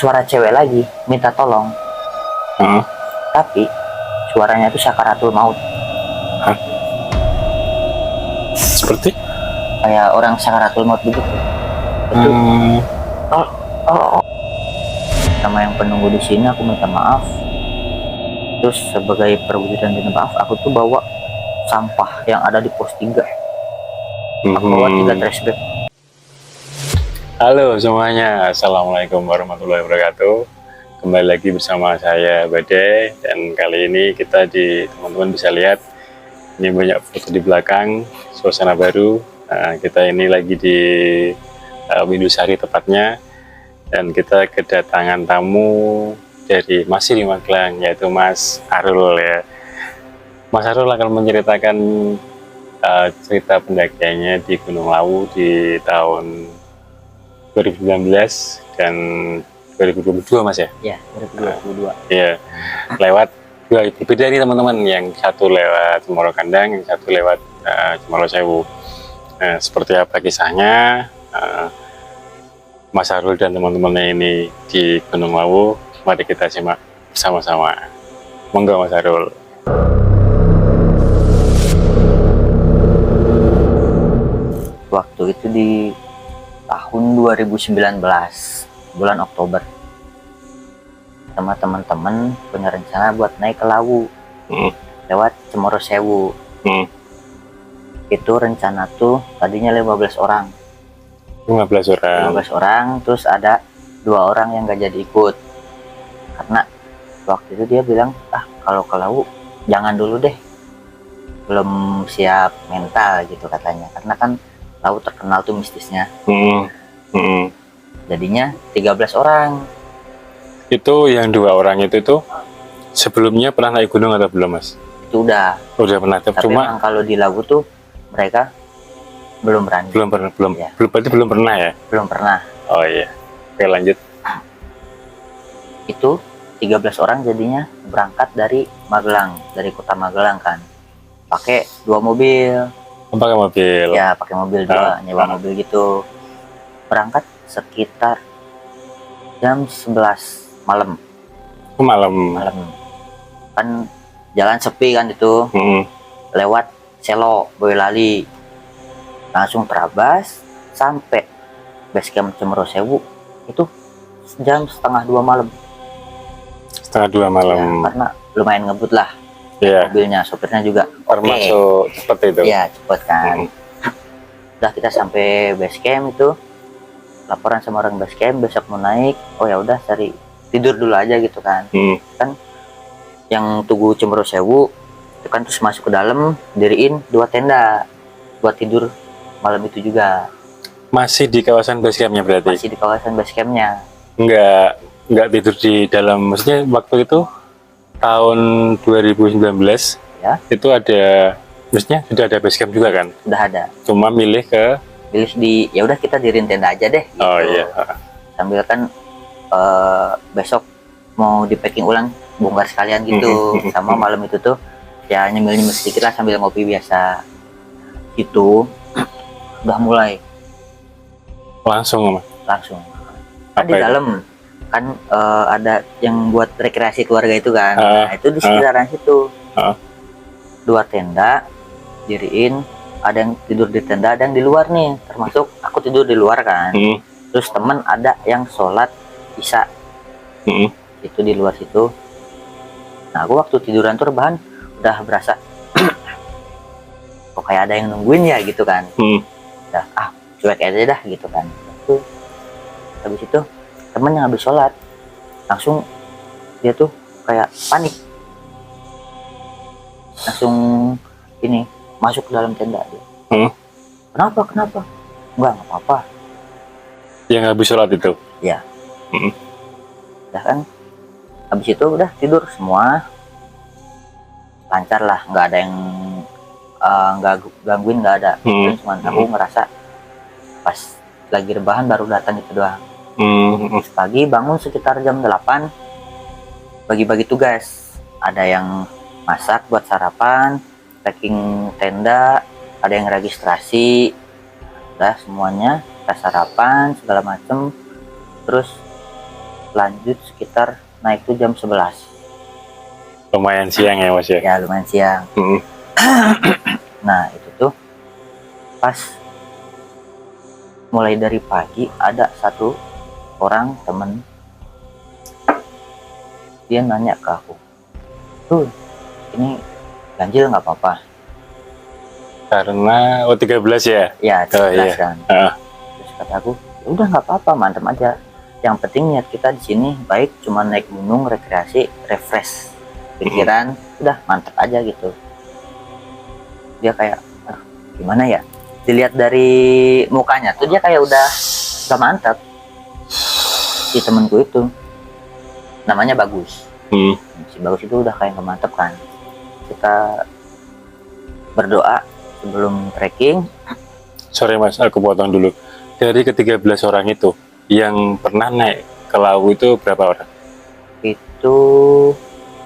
suara cewek lagi minta tolong, tapi suaranya itu sakaratul maut. Hah? Seperti? Kayak orang sakaratul maut begitu. Itu oh, oh, oh. Sama yang penunggu di sini aku minta maaf. Terus sebagai perwujudan minta maaf, aku tuh bawa sampah yang ada di pos 3. Aku bawa 3 trash bag. Halo semuanya, Assalamualaikum warahmatullahi wabarakatuh. Kembali lagi bersama saya Bade, dan kali ini kita teman-teman bisa lihat ini banyak foto di belakang, suasana baru. Kita ini lagi di Windusari tepatnya, dan kita kedatangan tamu masih di Magelang, yaitu Mas Arul ya. Mas Arul akan menceritakan cerita pendakiannya di Gunung Lawu di tahun 2019 dan 2022 Mas ya? Ya, 2022. Iya, lewat dua berbeda nih teman-teman, yang satu lewat Cemoro Kandang, yang satu lewat Cemoro Sewu. Nah, seperti apa kisahnya Mas Arul dan teman-temannya ini di Gunung Lawu? Mari kita simak bersama-sama. Monggo Mas Arul. Waktu itu di tahun 2019 bulan Oktober, sama teman-teman punya rencana buat naik ke Lawu lewat Cemoro Sewu. Itu rencana tuh tadinya 15 orang, 15 orang, terus ada 2 orang yang gak jadi ikut karena waktu itu dia bilang, kalau ke Lawu jangan dulu deh, belum siap mental gitu katanya, karena kan Lawu terkenal tuh mistisnya. Jadinya 13 orang. Itu yang 2 orang itu sebelumnya pernah naik gunung atau belum Mas? Itu udah Pernah, tapi cuma emang kalau di Lawu tuh mereka belum berani. Ya. Berarti belum pernah ya? Belum pernah. Oh iya, oke lanjut. Itu 13 orang jadinya berangkat dari Magelang, dari kota Magelang kan, pakai 2 mobil. Pakai mobil? Ya, pakai mobil 2, nyewa mobil gitu. Berangkat sekitar jam 11 malam. Malam. Kan jalan sepi kan itu. Lewat Selo, Boyolali, langsung terabas sampai base camp Cemoro Sewu itu jam setengah 2 malam. Setengah 2 malam. Ya, karena lumayan ngebut lah. Iya. Mobilnya, sopirnya juga termasuk cepet itu. Iya, cepet kan. Udah kita sampai base camp itu, laporan sama orang base camp besok mau naik. Oh ya udah, cari tidur dulu aja gitu kan. Kan yang Tugu Cemoro Sewu itu kan, terus masuk ke dalam, diriin 2 tenda buat tidur malam itu juga. Masih di kawasan base campnya berarti? Masih di kawasan base campnya. Enggak tidur di dalam, maksudnya waktu itu tahun 2019 ya, itu maksudnya sudah ada base camp juga kan? Sudah ada. Cuma milih ya udah kita diriin tenda aja deh gitu. Oh iya. Sambil kan besok mau di packing ulang, bongkar sekalian gitu. Sama malam itu tuh ya nyemil sedikit lah sambil ngopi biasa gitu. Udah mulai langsung kan di dalam kan ada yang buat rekreasi keluarga itu kan. Nah, itu di sekitaran situ 2 tenda diriin, ada yang tidur di tenda, ada yang di luar nih, termasuk aku tidur di luar kan. Terus temen ada yang sholat isya itu di luar situ. Nah, aku waktu tiduran tuh rebahan udah berasa kok kayak ada yang nungguin ya gitu kan. Udah cuek aja dah gitu kan. Tuh habis itu temen yang habis sholat langsung dia tuh kayak panik, langsung ini masuk ke dalam tenda dia. Kenapa enggak apa-apa yang habis sholat itu ya. Udah kan habis itu udah tidur semua lancar lah, nggak ada yang nggak gangguin, nggak ada. Cuman aku ngerasa pas lagi rebahan baru datang itu doang. Pagi bangun sekitar jam 8, bagi-bagi tugas. Ada yang masak buat sarapan, packing tenda, ada yang registrasi. Udah semuanya kita sarapan segala macem. Terus lanjut sekitar naik tuh jam 11. Lumayan siang ya Mas ya. Ya lumayan siang. Nah itu tuh pas mulai dari pagi ada satu orang temen, dia nanya ke aku, tuh ini ganjil nggak apa-apa? Karena 13 ya. Ya 13 iya. kan. Terus kata aku, "Ya udah nggak apa-apa, mantap aja. Yang penting niat kita di sini baik, cuma naik gunung, rekreasi, refresh pikiran, udah mantap aja gitu." Dia kayak, gimana ya? Dilihat dari mukanya tuh dia kayak udah mantap. Si temenku itu namanya Bagus. Si Bagus itu udah kayak nggak mantap kan. Kita berdoa sebelum trekking. Sorry Mas, aku potong dulu. Dari ke-13 orang itu, yang pernah naik ke Lawu itu berapa orang? Itu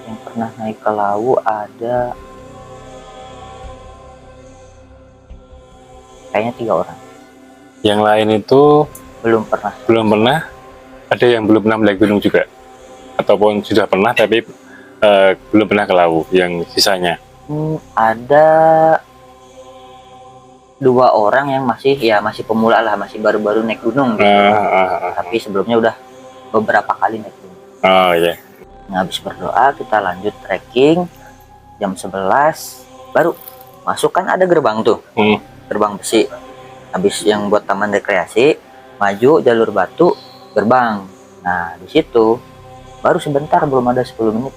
yang pernah naik ke Lawu ada kayaknya 3 orang. Yang lain itu Belum pernah. Ada yang belum pernah mendaki gunung juga? Ataupun sudah pernah tapi belum pernah ke Lawu yang sisanya? Ada 2 orang yang masih pemula lah, masih baru-baru naik gunung gitu. Tapi sebelumnya udah beberapa kali naik gunung. Oh iya. Nah, habis berdoa kita lanjut trekking jam 11 baru masuk, kan ada gerbang tuh. Gerbang besi. Habis yang buat taman rekreasi, maju jalur batu, gerbang. Nah, di situ baru sebentar, belum ada 10 menit.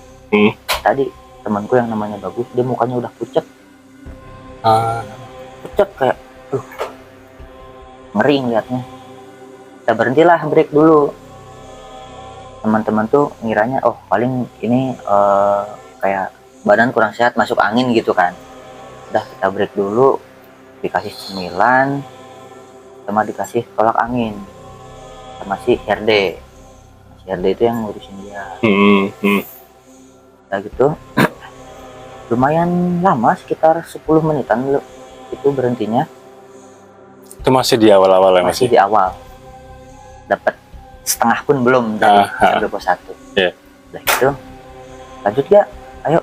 Tadi temanku yang namanya Bagus, dia mukanya udah pucet. Pucet kayak ngeri ngeliatnya. Kita berhentilah, break dulu. Teman-teman tuh ngiranya paling ini kayak badan kurang sehat, masuk angin gitu kan. Udah kita break dulu, dikasih cemilan sama dikasih tolak angin sama si Herde. Itu yang ngurusin dia. Nah gitu lumayan lama, sekitar 10 menitan itu berhentinya. Itu masih di awal-awal ya? Masih di awal, dapat setengah pun belum dari jam 21. Udah gitu, lanjut ya, ayo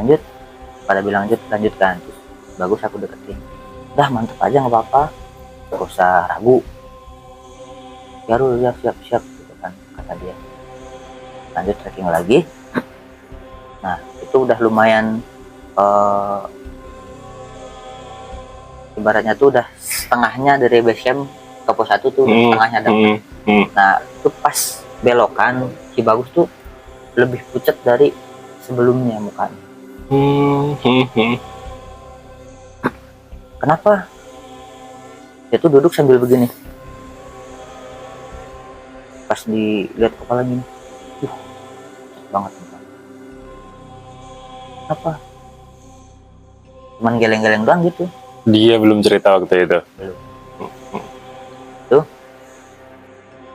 lanjut. Pada bilang lanjutkan. Terus Bagus aku deketin, udah mantep aja, nggak apa-apa, gak usah ragu ya, lu ya, siap gitu kan kata dia. Lanjut trekking lagi. Nah itu udah lumayan ibaratnya tuh udah setengahnya dari base camp ke pos 1 tuh, setengahnya dapat. Nah itu pas belokan si Bagus tuh lebih pucat dari sebelumnya mukanya. Kenapa? Dia tuh duduk sambil begini. Pas dilihat kepala gini, banget. Apa? Cuman geleng-geleng doang gitu. Dia belum cerita waktu itu? Belum. Tuh,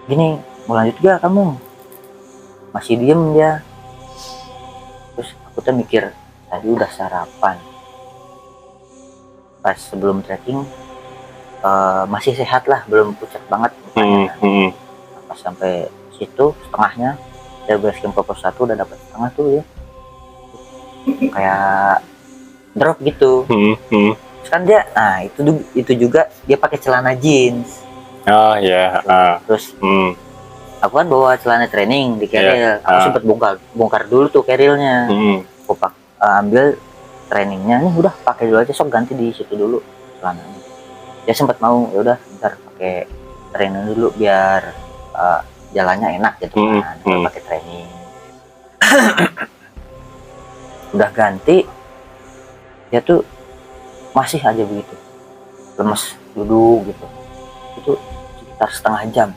gini, mau lanjut gak kamu? Masih diem dia. Terus aku tuh mikir, tadi udah sarapan. Pas sebelum trekking masih sehat lah, belum pucat banget mukanya. Pas sampai situ setengahnya, dari base camp pos 1 udah dapat setengah tuh ya, kayak drop gitu. Terus kan dia, nah itu juga dia pakai celana jeans. Oh ya. Terus aku kan bawa celana training di keril. Aku sempet bongkar dulu tuh kerilnya. Aku ambil trainingnya, nih udah pakai dulu aja, sok ganti di situ dulu celananya. Dia sempat mau, ya udah ntar pakai training dulu biar jalannya enak gitu kan. Pakai training. Udah ganti, dia tuh masih aja begitu, lemes, duduk gitu. Itu sekitar setengah jam.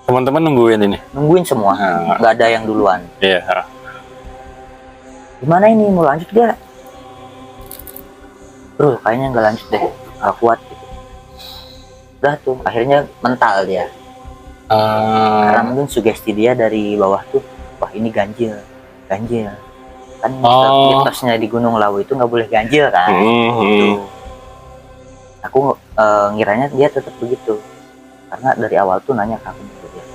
Teman-teman nungguin semua, nggak ada yang duluan. Iya. Gimana ini, mau lanjut gak? Bro, kayaknya nggak lanjut deh, nggak kuat gitu. Udah tuh, akhirnya mental dia. Karena mungkin sugesti dia dari bawah tuh, wah ini ganjil. Kan mitosnya di Gunung Lawu itu nggak boleh ganjil kan. Gitu. Aku ngiranya dia tetap begitu, karena dari awal tuh nanya ke aku gitu dia,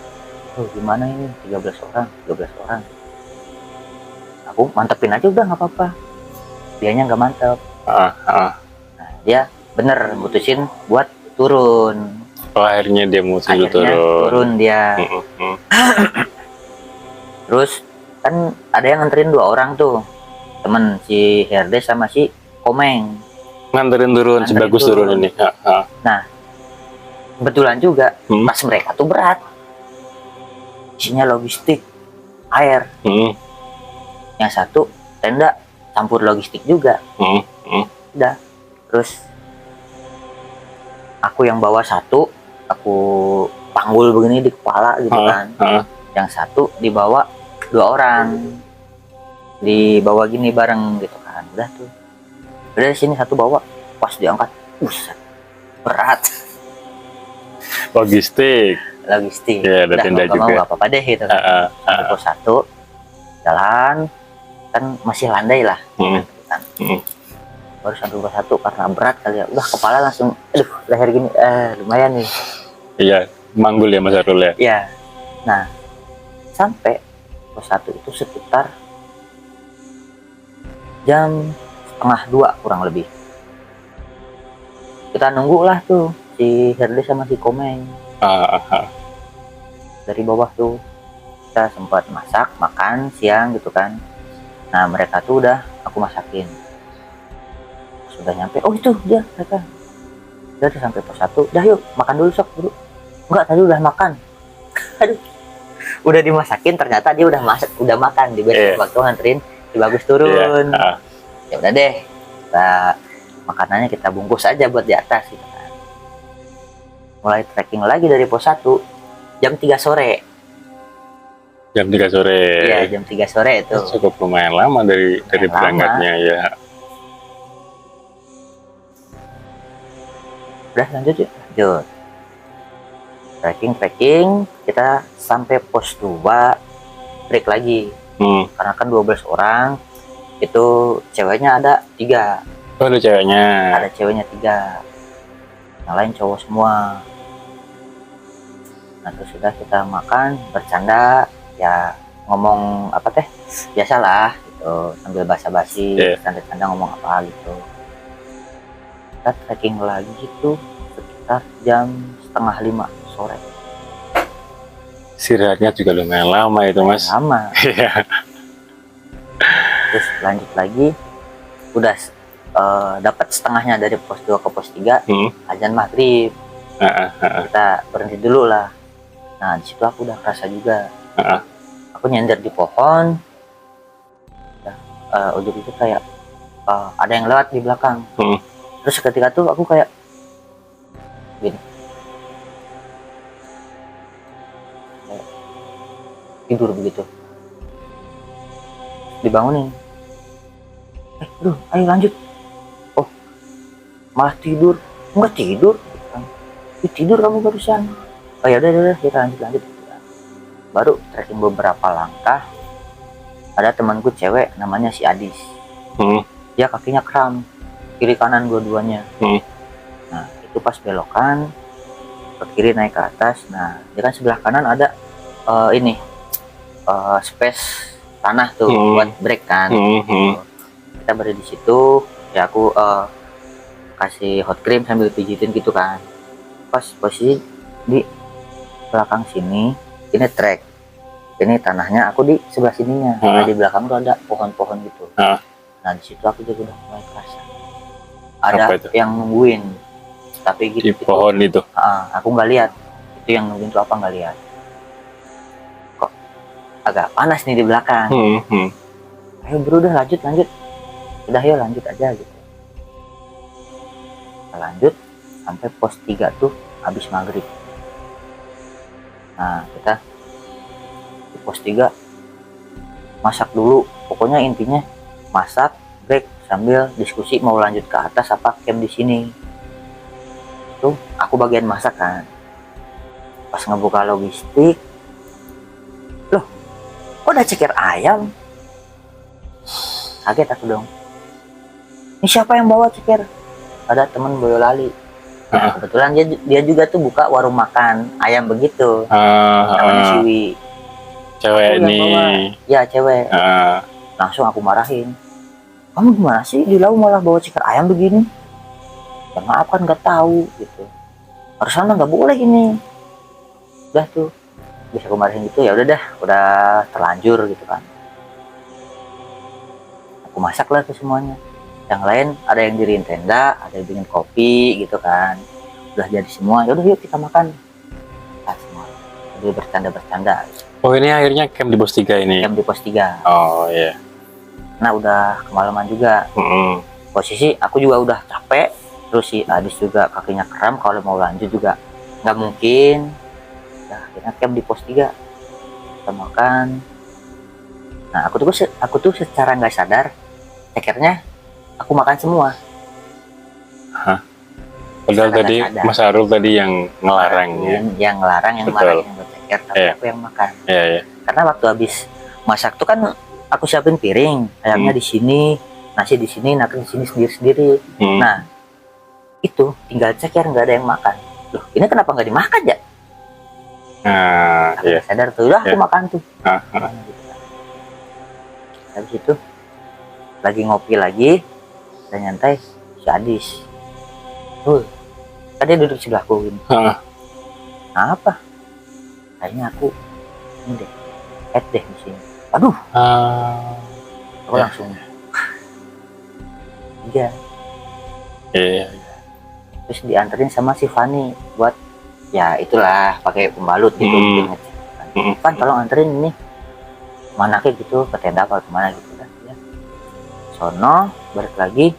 oh gimana ini 13 orang. Aku mantepin aja udah nggak apa-apa, dianya nggak mantep. Nah, dia bener mutusin buat turun. Oh, akhirnya dia mutusin turun dia. Terus kan ada yang nganterin 2 orang tuh, temen si Herde sama si Komeng nganterin turun si Bagus turun ini. Nah kebetulan juga pas mereka tuh berat, isinya logistik, air. Yang satu tenda campur logistik juga. Udah, terus aku yang bawa satu, aku panggul begini di kepala gitu kan. Yang satu dibawa 2 orang, dibawa gini bareng gitu kan. Udah tuh, udah sini satu bawa, pas diangkat, berat. Logistik ya, ada udah tenda juga juga, nggak apa-apa deh gitu kan. Sampai pos 1 jalan kan masih landai lah kan. Baru sampai pos 1 karena berat kali ya, udah kepala langsung aduh leher gini, lumayan nih. Iya, manggul ya Mas Arul ya. Iya. Nah sampai pos 1 itu sekitar jam 1:30 kurang lebih. Kita nunggu lah tuh si Herde sama si Komeng. Dari bawah tuh kita sempat masak, makan siang gitu kan. Nah mereka tuh udah aku masakin. Sudah nyampe, oh itu dia mereka. Udah sampai pos 1, dah yuk makan dulu sok dulu. Enggak, tadi udah makan. Aduh, udah dimasakin, ternyata dia udah makan di waktu nganterin si Bagus turun. Ya udah deh, makanannya kita bungkus aja buat di atas gitu kan. Mulai trekking lagi dari pos 1 jam 3 sore. Jam 3 sore. Iya, jam 3 sore itu. Cukup lumayan lama dari berangkatnya ya. Udah lanjut yuk, lanjut. Trekking, kita sampai pos 2 break lagi. Karena kan 12 orang, itu ceweknya ada 3. Oh, ada ceweknya. Ada ceweknya 3. Yang lain cowok semua. Nah terus sudah kita makan, bercanda, ya ngomong apa teh, biasalah gitu, sambil basa-basi, canda-canda ngomong apa gitu. Kita trekking lagi itu sekitar jam 4:30 sore. Istirahatnya juga lumayan lama itu Mas. Lama. Terus lanjut lagi, udah dapat setengahnya dari pos 2 ke pos 3, azan maghrib. Kita berhenti dulu lah. Nah disitu aku udah kerasa juga. Aku nyender di pohon. Ujung itu kayak ada yang lewat di belakang. Terus ketika tuh aku kayak gini, kayak tidur begitu. Dibangunin. Ayo lanjut. Oh, malah tidur. Enggak tidur. Tidur kamu barusan. Oh ya udah kita lanjut. Baru trekking beberapa langkah, ada temanku cewek namanya si Adis. Dia kakinya kram, kiri kanan dua-duanya. Nah itu pas belokan ke kiri naik ke atas. Nah dia kan sebelah kanan ada space tanah tuh buat break kan. Kita berada di situ, ya aku kasih hot cream sambil pijitin gitu kan. Pas posisi di belakang sini, ini trek, ini tanahnya, aku di sebelah sininya. Nah, di belakang tuh ada pohon-pohon gitu. Nah di situ aku juga udah mulai kerasa ada yang nungguin, tapi gitu, di pohon itu. Aku nggak lihat itu yang nungguin tuh apa, nggak lihat. Kok agak panas nih di belakang. Ayo bro, udah lanjut. Udah yuk lanjut aja gitu. Kita lanjut sampai pos 3 tuh habis maghrib. Nah kita di pos 3 masak dulu, pokoknya intinya masak, break, sambil diskusi mau lanjut ke atas apa camp di sini. Tuh aku bagian masak kan. Pas ngebuka logistik, loh kok ada ceker ayam? Kaget aku dong. Ini siapa yang bawa ceker? Ada temen Boyolali. Nah, kebetulan dia juga tuh buka warung makan ayam begitu, namanya Siwi. Cewek Aku yang ini. bawa, ya cewek. Langsung aku marahin, kamu gimana sih di laut malah bawa ceker ayam begini? Ya maaf kan nggak tahu gitu, harus sana nggak boleh ini. Udah tuh bisa aku marahin gitu, ya udah dah, udah terlanjur gitu kan. Aku masak lah ke semuanya. Yang lain ada yang diriin tenda, ada yang bikin kopi gitu kan. Udah jadi semua, ya udah yuk kita makan. Nah, semua jadi bercanda. Oh, ini akhirnya camp di pos 3 ini. Camp di pos 3. Oh iya. Nah udah kemalaman juga. Posisi aku juga udah capek, terus si Adis juga kakinya kram, kalau mau lanjut juga nggak mungkin. Nah, akhirnya camp di pos 3, kita makan. Nah aku tuh secara nggak sadar cekernya aku makan semua. Padahal tadi Mas Arul tadi yang ngelarang ya. Yang ngelarang, yang marahin yang berceker, tapi aku yang makan. Karena waktu habis masak tuh kan aku siapin piring, ayamnya di sini, nasi di sini, nasi di sini sendiri. Nah itu tinggal ceker, nggak ada yang makan. Loh, ini kenapa nggak dimakan ya? Aku sadar tuh, udah aku makan tuh. Habis itu lagi ngopi lagi dan nyantai si Adis. Kan dia duduk sebelahku gini. Apa? Kayaknya aku ini deh, head deh di sini. Aduh. Aku langsung. Iya. Terus dianterin sama si Fani buat ya itulah pakai pembalut gitu. Kan tolong anterin ini mana kayak gitu, ke tenda apa kemana gitu kan ya. Sono balik lagi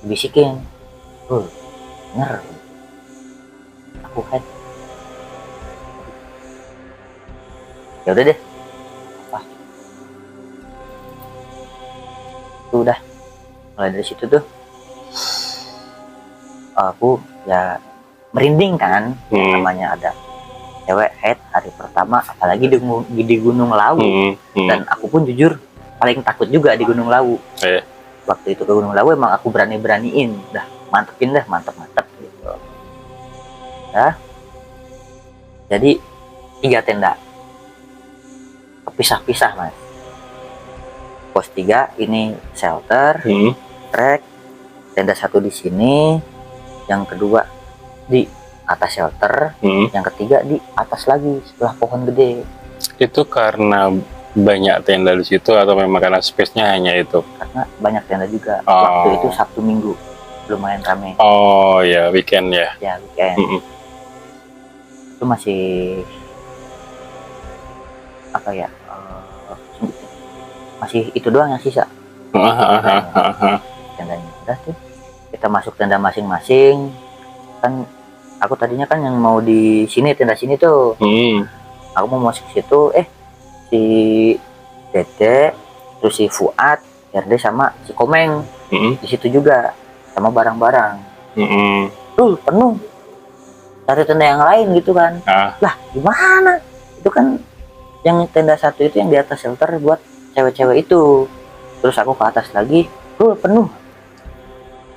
dibisikin, bener aku head. Ya udah deh, apa itu udah mulai dari situ tuh aku ya merinding kan. Namanya ada cewek head hari pertama, apalagi di Gunung Lawu. Dan aku pun jujur paling takut juga di Gunung Lawu. Waktu itu ke Gunung Lawu emang aku beraniin, udah mantep gitu ya. Jadi 3 tenda kepisah-pisah Mas. Pos 3 ini shelter, trek, tenda 1 di sini, yang kedua di atas shelter, yang ketiga di atas lagi setelah pohon gede. Itu karena banyak tenda di situ atau memang karena space-nya hanya itu? Karena banyak tenda juga. Waktu itu Sabtu Minggu lumayan rame. Oh ya, weekend ya. Ya weekend. Itu masih apa ya? Masih itu doang yang sisa. Tendanya udah tuh. Kita masuk tenda masing-masing. Kan aku tadinya kan yang mau di sini, tenda sini tuh. Aku mau masuk situ, si Dede, terus si Fuad, Herde sama si Komeng di situ juga sama barang-barang. Penuh. Cari tenda yang lain gitu kan. Lah gimana? Itu kan yang tenda 1 itu yang di atas shelter buat cewek-cewek itu. Terus aku ke atas lagi, penuh.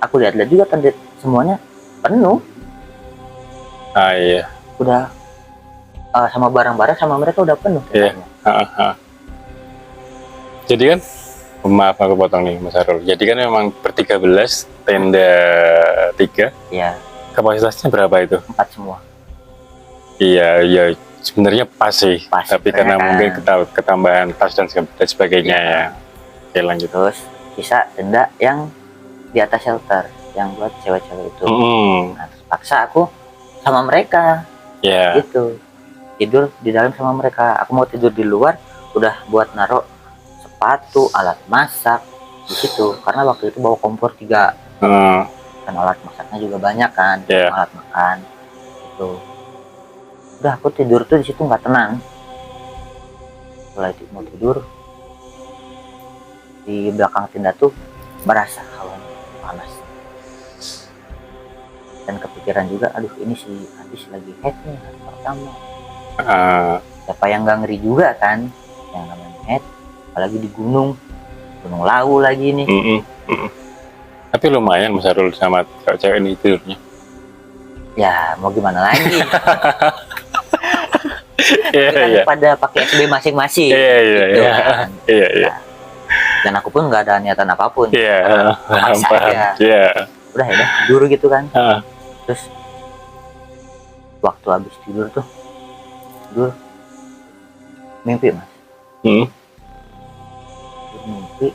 Aku lihat-lihat juga tenda semuanya penuh. Iya. Udah sama barang-barang sama mereka udah penuh. Jadi kan, maaf aku potong nih Mas Arul. Jadi kan memang per 13 tenda 3. Iya. Kapasitasnya berapa itu? 4 semua. Iya sebenarnya pas sih. Tapi karena mungkin ketambahan tas dan sebagainya ya. Oke lanjut. Terus sisa tenda yang di atas shelter yang buat cewek-cewek itu. Nah, terpaksa aku sama mereka. Gitu. Tidur di dalam sama mereka. Aku mau tidur di luar, udah buat naruh sepatu, alat masak di situ. Karena waktu itu bawa kompor 3. Dan alat masaknya juga banyak kan, alat makan. Itu. Udah aku tidur tuh di situ nggak tenang. Mulai mau tidur di belakang tenda tuh berasa hawa panas. Dan kepikiran juga, aduh ini si Adis lagi head nih hari pertama. Siapa yang nggak ngeri juga kan yang namanya head, apalagi di Gunung Lawu lagi nih. Tapi lumayan Mas Arul sama cewek ini tidurnya. Ya mau gimana lagi. Iya, Tapi kan iya. pada pakai SB masing-masing. Iya, iya, Gitu iya. kan. Iya, iya. Nah, dan aku pun nggak ada niatan apapun. Iya, paham, Maksa paham. aja. Iya. Udah ya, tidur gitu kan. Ah. Terus waktu habis tidur mimpi mas. Hmm. Mimpi.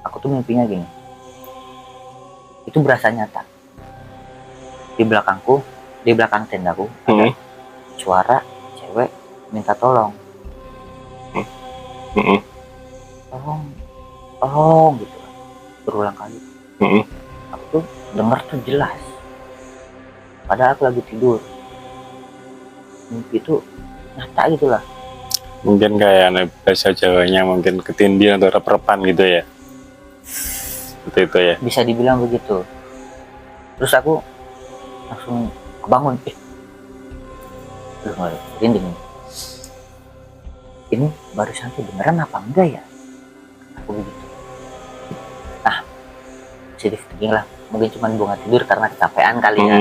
Aku tuh mimpinya gini. Itu berasa nyata. Di belakangku, di belakang tendaku ada suara cewek minta tolong. Tolong gitu kan. Berulang kali. Aku tuh dengar tuh jelas. Padahal aku lagi tidur. Mimpi itu nyata gitu lah. Mungkin kayak bahasa Jawanya mungkin ketindihan atau rep-repan gitu ya. Seperti itu ya. Bisa dibilang begitu. Terus aku langsung kebangun. Terus merinding. Ini barusan tuh beneran apa enggak ya? Aku begitu. Nah, positif thinking lah. Mungkin cuma gue nggak tidur karena kecapean kali ya.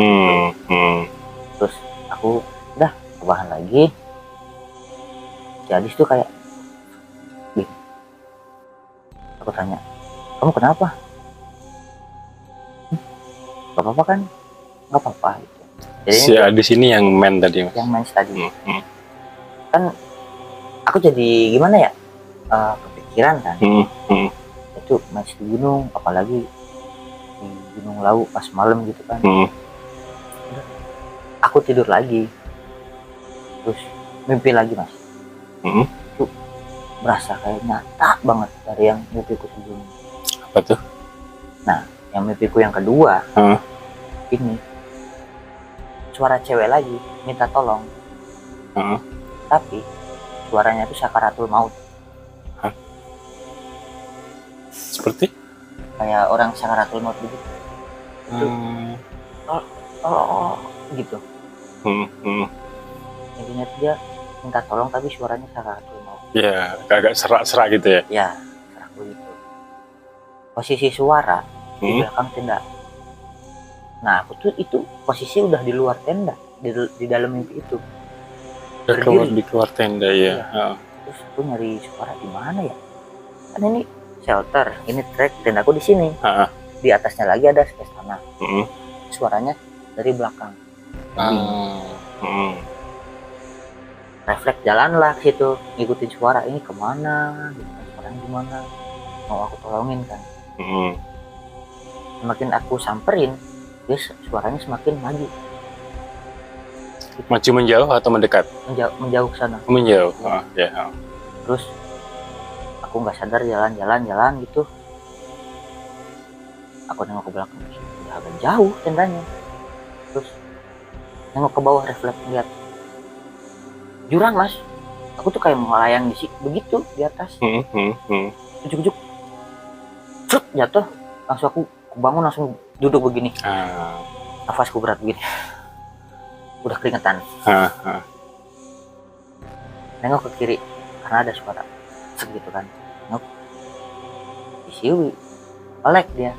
Terus aku udah kebahan lagi. Si Adis tuh kayak gini. Aku tanya, kamu kenapa? Gak apa-apa kan? Gak apa-apa gitu. Jadi Si Adis ini yang main tadi, Mas. yang main tadi. Kan aku jadi gimana ya? Kepikiran kan. Itu main di gunung, apalagi di Gunung Lawu pas malam gitu kan. Udah, aku tidur lagi. Terus mimpi lagi mas. Itu berasa kayak nyata banget dari yang mimpiku sebelumnya. Apa tuh? Nah, yang mimpiku yang kedua ini suara cewek lagi minta tolong. Tapi suaranya itu sakaratul maut. Seperti? Kayak orang sakaratul maut begitu. Gitu. Intinya dia minta tolong tapi suaranya sakaratul maut. Ya, agak serak-serak gitu ya. Ya, serak begitu. Posisi suara di belakang tenda. Nah, aku tuh itu posisi udah di luar tenda, di dalam mimpi itu. Udah di keluar tenda ya. Terus aku nyari suara di mana ya? Kan ini shelter, ini trek, tendaku di sini. Di atasnya lagi ada space tanah. Suaranya dari belakang. Refleks jalan lah ke situ, ngikutin suara ini kemana, gitu kan, suaranya gimana, mau aku tolongin kan. Semakin aku samperin, terus suaranya semakin maju. Maju menjauh atau mendekat? Menjauh ke sana. Menjauh. Terus aku nggak sadar jalan gitu. Aku nengok ke belakang, udah agak jauh tendanya. Terus nengok ke bawah, refleks lihat jurang mas. Aku tuh kayak melayang begitu di atas. Ujuk-ujuk, jatuh. Langsung aku bangun, langsung duduk begini. Nafasku berat begini. Udah keringetan. Nengok ke kiri karena ada suara segitu kan. Nengok di Siwi, melek dia.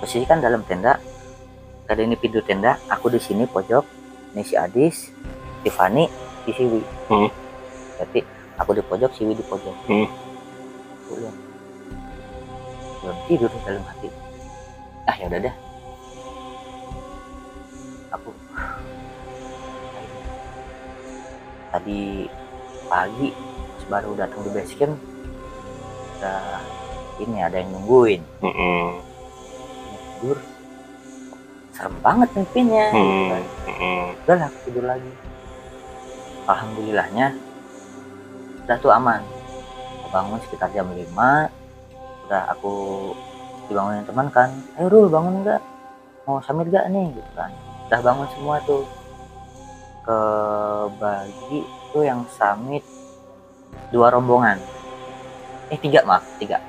Posisi kan dalam tenda. Ada ini pintu tenda. Aku di sini pojok. Ini si Adis, Tiffany di Siwi. Berarti aku di pojok, Siwi di pojok. Belum tidur dalam hati. Ya udah deh. Aku tadi pagi baru datang di base camp, udah ini ada yang nungguin. Tidur serem banget mimpinya. Udah lah, tidur lagi. Alhamdulillahnya udah tuh aman. Aku bangun sekitar jam 5. Udah aku dibangunin teman kan, ayo Rul bangun nggak, mau samir gak nih gitu kan. Udah bangun semua tuh. Kebagi tuh yang samit 2 rombongan, 3 maaf 3.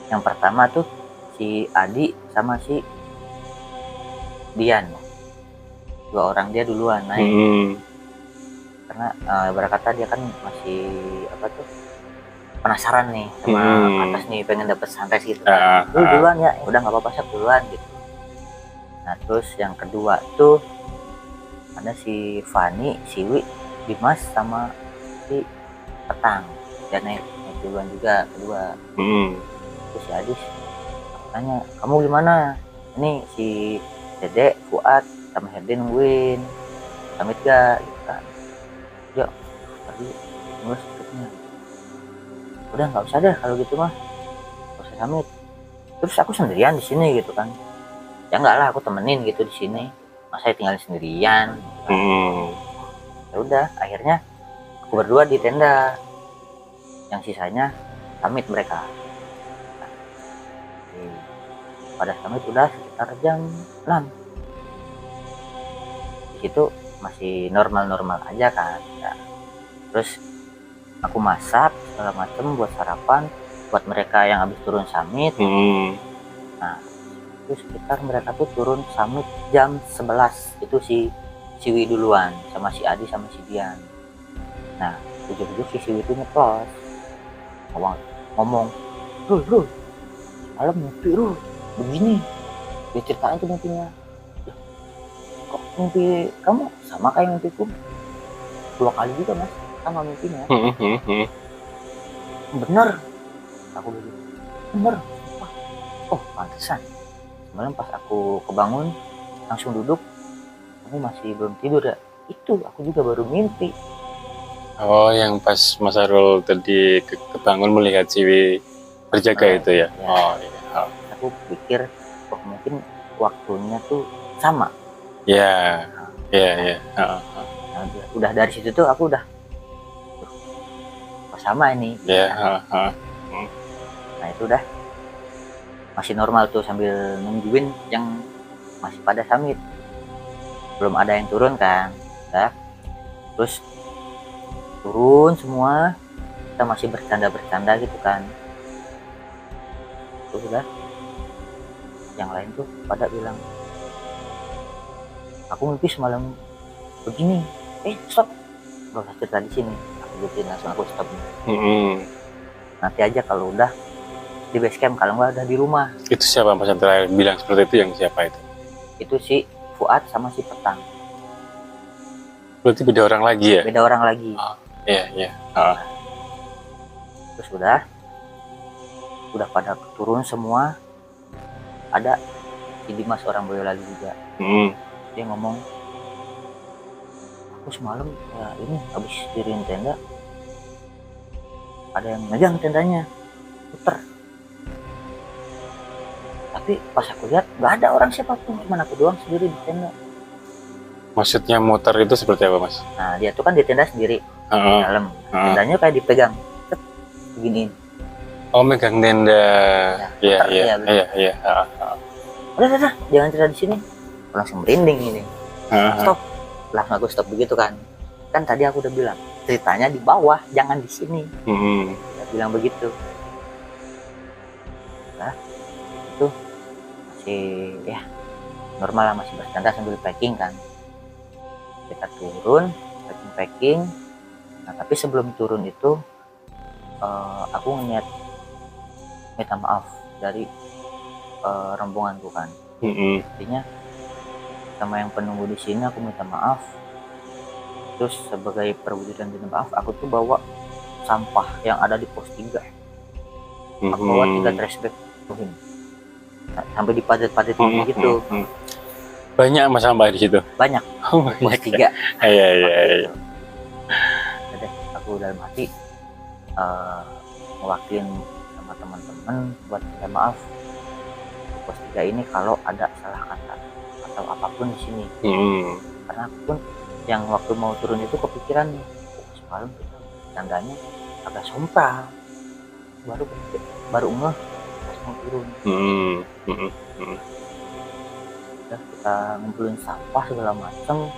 Yang pertama tuh si Adi sama si Dian, 2 orang dia duluan naik. Karena berkata dia kan masih penasaran nih sama atas nih, pengen dapet sunrise gitu kan. Duluan ya, udah nggak apa-apa saya duluan gitu. Nah terus yang kedua tuh ada si Fani, Siwi, Dimas sama si Petang dan naik duluan juga kedua. Terus si Adis tanya, kamu gimana? Ini si Dede, Fuad sama Herdi nungguin, pamit gak? Gitu kan. Yuk, tadi ngurus skripnya. Udah nggak usah deh kalau gitu mah, nggak usah pamit. Terus aku sendirian di sini gitu kan. Ya enggak lah, aku temenin gitu di sini. Masa tinggal sendirian? Ya udah, akhirnya aku berdua di tenda. Yang sisanya pamit mereka. Pada pamit udah sekitar jam 6. Di situ masih normal-normal aja kan. Ya. Terus aku masak segala macem buat sarapan buat mereka yang habis turun summit. Nah itu sekitar mereka tuh turun summit jam 11. Itu si Siwi duluan sama si Adi sama si Dian. Nah ujung-ujung si Siwi itu nyeplos ngomong Rul malam mimpi Rul begini. Dia ceritain tuh mimpinya. Kok mimpi kamu sama kayak mimpiku? 2 kali juga mas sama mimpinya. Bener, aku begitu. Bener. Oh pantesan semalam pas aku kebangun langsung duduk, kamu masih belum tidur ya? Itu aku juga baru mimpi. Oh, yang pas Mas Arul tadi kebangun melihat Siwi berjaga itu ya? Oh iya. Aku pikir mungkin waktunya tuh sama. Ya. Nah, udah dari situ tuh aku udah sama ini. Nah itu udah masih normal tuh sambil nungguin yang masih pada summit, belum ada yang turun kan ya. Terus turun semua, kita masih bercanda gitu kan. Terus udah yang lain tuh pada bilang, aku mimpi semalam begini. Stop, gak usah cerita di sini. Aku gituin langsung, aku stop. Nanti aja kalau udah di base camp, kalau nggak udah di rumah. Itu siapa Mas yang terakhir bilang seperti itu? Yang siapa itu? Itu si Fuad sama si Petang. Berarti beda orang lagi ya? Beda orang lagi. Iya. Terus udah pada turun semua. Ada si Dimas orang Boyolali juga. Dia ngomong, aku semalam ya ini habis diriin tenda, ada yang megang tendanya, puter. Tapi pas aku lihat nggak ada orang siapapun, cuma aku doang sendiri di tenda. Maksudnya muter itu seperti apa mas? Nah dia tuh kan di tenda sendiri, di dalam. Tendanya kayak dipegang, beginiin. Oh megang tenda. Iya. Udah, jangan cerita di sini. Langsung merinding ini. Stop. Langsung aku stop begitu kan. Kan tadi aku udah bilang ceritanya di bawah, jangan di sini. Dia bilang begitu. Nah, itu masih ya normal lah, masih bercanda sambil packing kan. Kita turun, packing. Nah tapi sebelum turun itu aku ngeliat minta maaf dari rombonganku kan. Artinya sama yang penunggu di sini aku minta maaf. Terus sebagai perwujudan minta maaf, aku tuh bawa sampah yang ada di pos 3. Aku bawa 3 trash bag tuhin. Nah, sampai dipadet-padetin gitu. Banyak mas sampah di situ? Banyak. Pos 3. Iya. Jadi aku dalam hati mewakilin sama teman-teman buat minta maaf pos 3 ini kalau ada salah kata atau apapun di sini. Karena aku pun yang waktu mau turun itu kepikiran nih, semalam kita tandanya agak sompral, baru ngeh pas mau turun. Udah kita ngumpulin sampah segala macem.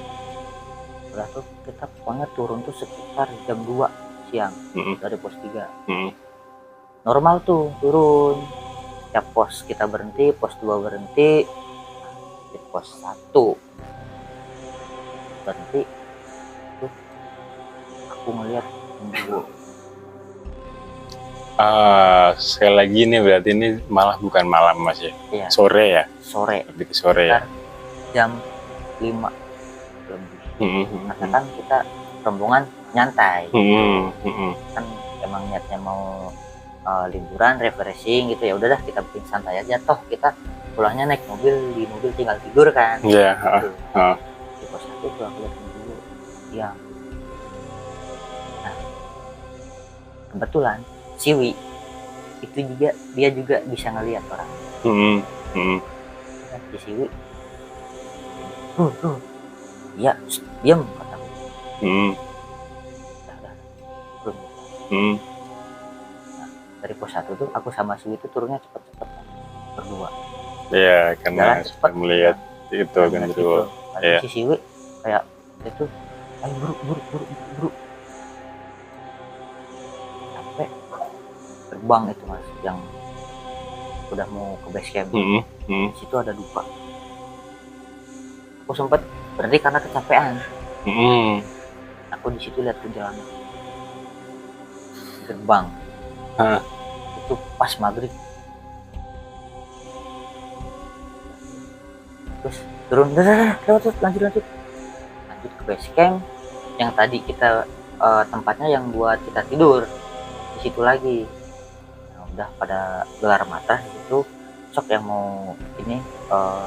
Udah tuh kita pokoknya turun tuh sekitar jam 2 siang dari pos 3. Normal tuh turun, setiap pos kita berhenti, pos 2 berhenti, di pos 1 berhenti. Tuh aku ngeliat sekali lagi ini berarti ini malah bukan malam mas ya? Iya. Sore ya? Sore. Lebih ke sore ya? jam 5 lebih. Hmm. Karena kan kita rombongan nyantai, kan emang niatnya mau liburan, refreshing gitu, ya udah dah kita bikin santai aja, toh kita pulangnya naik mobil, di mobil tinggal tidur kan. Iya. Gitu. Heeh. Di pos 1 tuh aku lihat dulu siang. Nah, kebetulan Siwi itu juga, dia juga bisa ngelihat orang. Si Siwi, iya, diam kataku. Udah, turun. Nah, dari pos 1 tuh aku sama Siwi itu turunnya cepet-cepet berdua. Iya, karena Jalan cepet melihat itu kan gitu. berdua. Iya. Si Siwi kayak itu, ayo buru. Sampai gerbang itu mas, yang udah mau ke base camp. Di situ ada dupa. Aku sempet berhenti karena kecapean. Aku di situ lihat perjalanan gerbang. Itu pas maghrib. Terus turun, lewat, lanjut ke base camp yang tadi kita tempatnya yang buat kita tidur di situ lagi. Nah, udah pada gelar mata di situ. Sok yang mau ini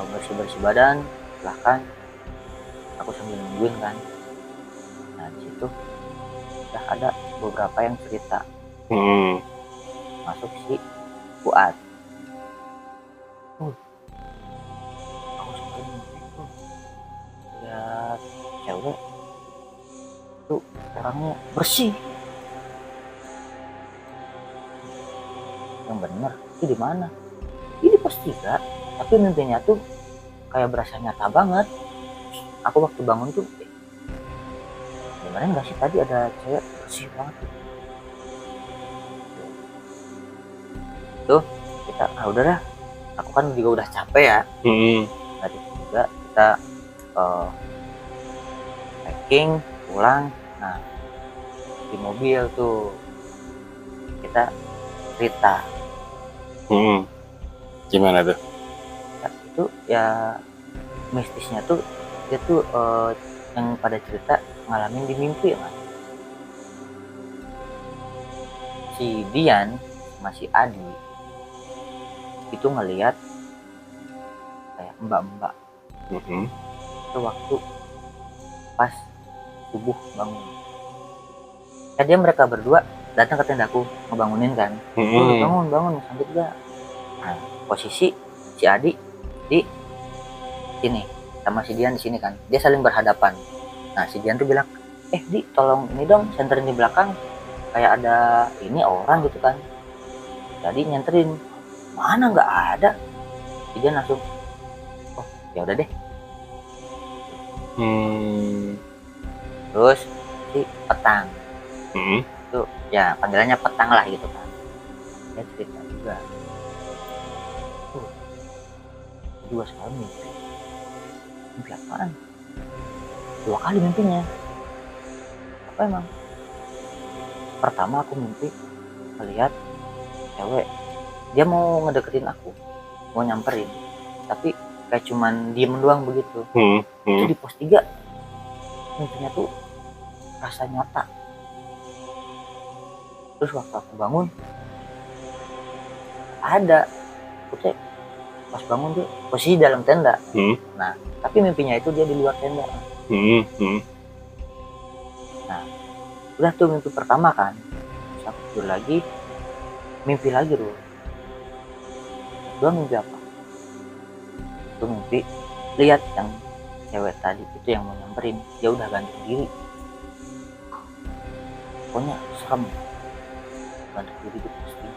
bersih badan silahkan, aku sambil nungguin kan. Nah di situ udah ada beberapa yang cerita, masuk si Fuad. Aku sampai lihat cewek itu orangnya bersih, yang bener itu di mana? Ini pos 3, tapi mimpinya tuh kayak berasa nyata banget. Aku waktu bangun tuh, beneran nggak sih tadi ada cewek bersih banget tuh. Kita udahlah, aku kan juga udah capek ya. Tadi juga kita packing pulang. Nah di mobil tuh kita cerita. Gimana tuh? Ya, itu ya mistisnya tuh dia tuh yang pada cerita ngalamin di mimpi ya mas. Si Dian masih Adi itu ngelihat kayak mbak-mbak itu waktu pas subuh bangun. Dia mereka berdua datang ke tendaku ngebangunin kan. Bangun sambut gak? Nah, posisi si Adi di sini sama si Dian di sini kan, dia saling berhadapan. Nah si Dian tuh bilang, Di tolong ini dong, senterin di belakang, kayak ada ini orang gitu kan. Jadi nyenterin, mana nggak ada. Si Dian langsung, oh ya udah deh. Terus si Petang itu ya panggilannya Petang lah gitu kan, dia cerita juga juga sekali mimpi apaan, 2 kali mimpinya. Apa emang? Pertama aku mimpi melihat cewek, dia mau ngedeketin aku, mau nyamperin, tapi kayak cuman diem doang begitu. Itu di pos 3 mimpinya tuh rasa nyata. Terus waktu aku bangun ada, aku pas bangun tuh posisi dalam tenda. Nah tapi mimpinya itu dia di luar tenda. Nah udah tuh mimpi pertama kan, terus aku tidur lagi, mimpi lagi tuh. Dua mimpi apa? Itu mimpi lihat yang cewek tadi itu yang mau nyamperin, dia udah gantung diri. Pokoknya serem, gantung diri di pos 3.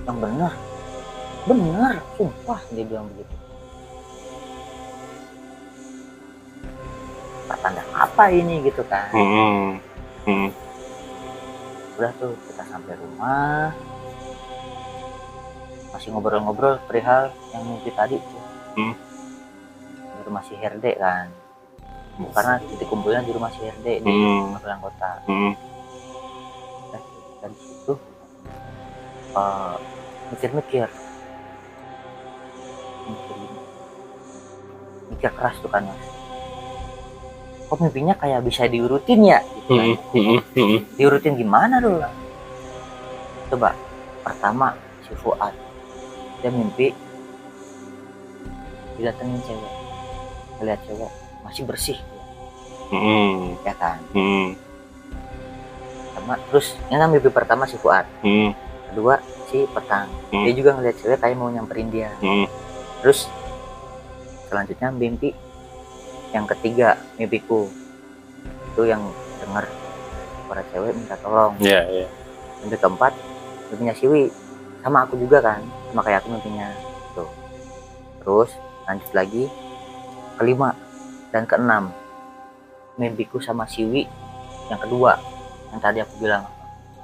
Yang benar, sumpah dia bilang begitu. Pertanda apa ini gitu kan. Udah tuh kita sampai rumah, masih ngobrol-ngobrol perihal yang mimpi tadi tuh. Di rumah si Herde kan, karena titik kumpulnya di rumah si Herde di Magelang Kota. Dari situ mikir-mikir mikir keras tuh kan mas, kok mimpinya kayak bisa diurutin ya gitu kan. Diurutin gimana dulu? Coba pertama si Fuad, dia mimpi didatengin cewek, ngeliat cewek masih bersih ya kan. Sama terus ini kan mimpi pertama si Fuad, kedua si Petang, dia juga ngeliat cewek kayak mau nyamperin dia. Terus selanjutnya mimpi yang ketiga, mimpiku itu yang dengar suara cewek minta tolong. Mimpi keempat mimpinya Siwi, sama aku juga kan, sama kayak aku mimpinya tuh. Terus lanjut lagi kelima dan keenam, mimpiku sama Siwi yang kedua, yang tadi aku bilang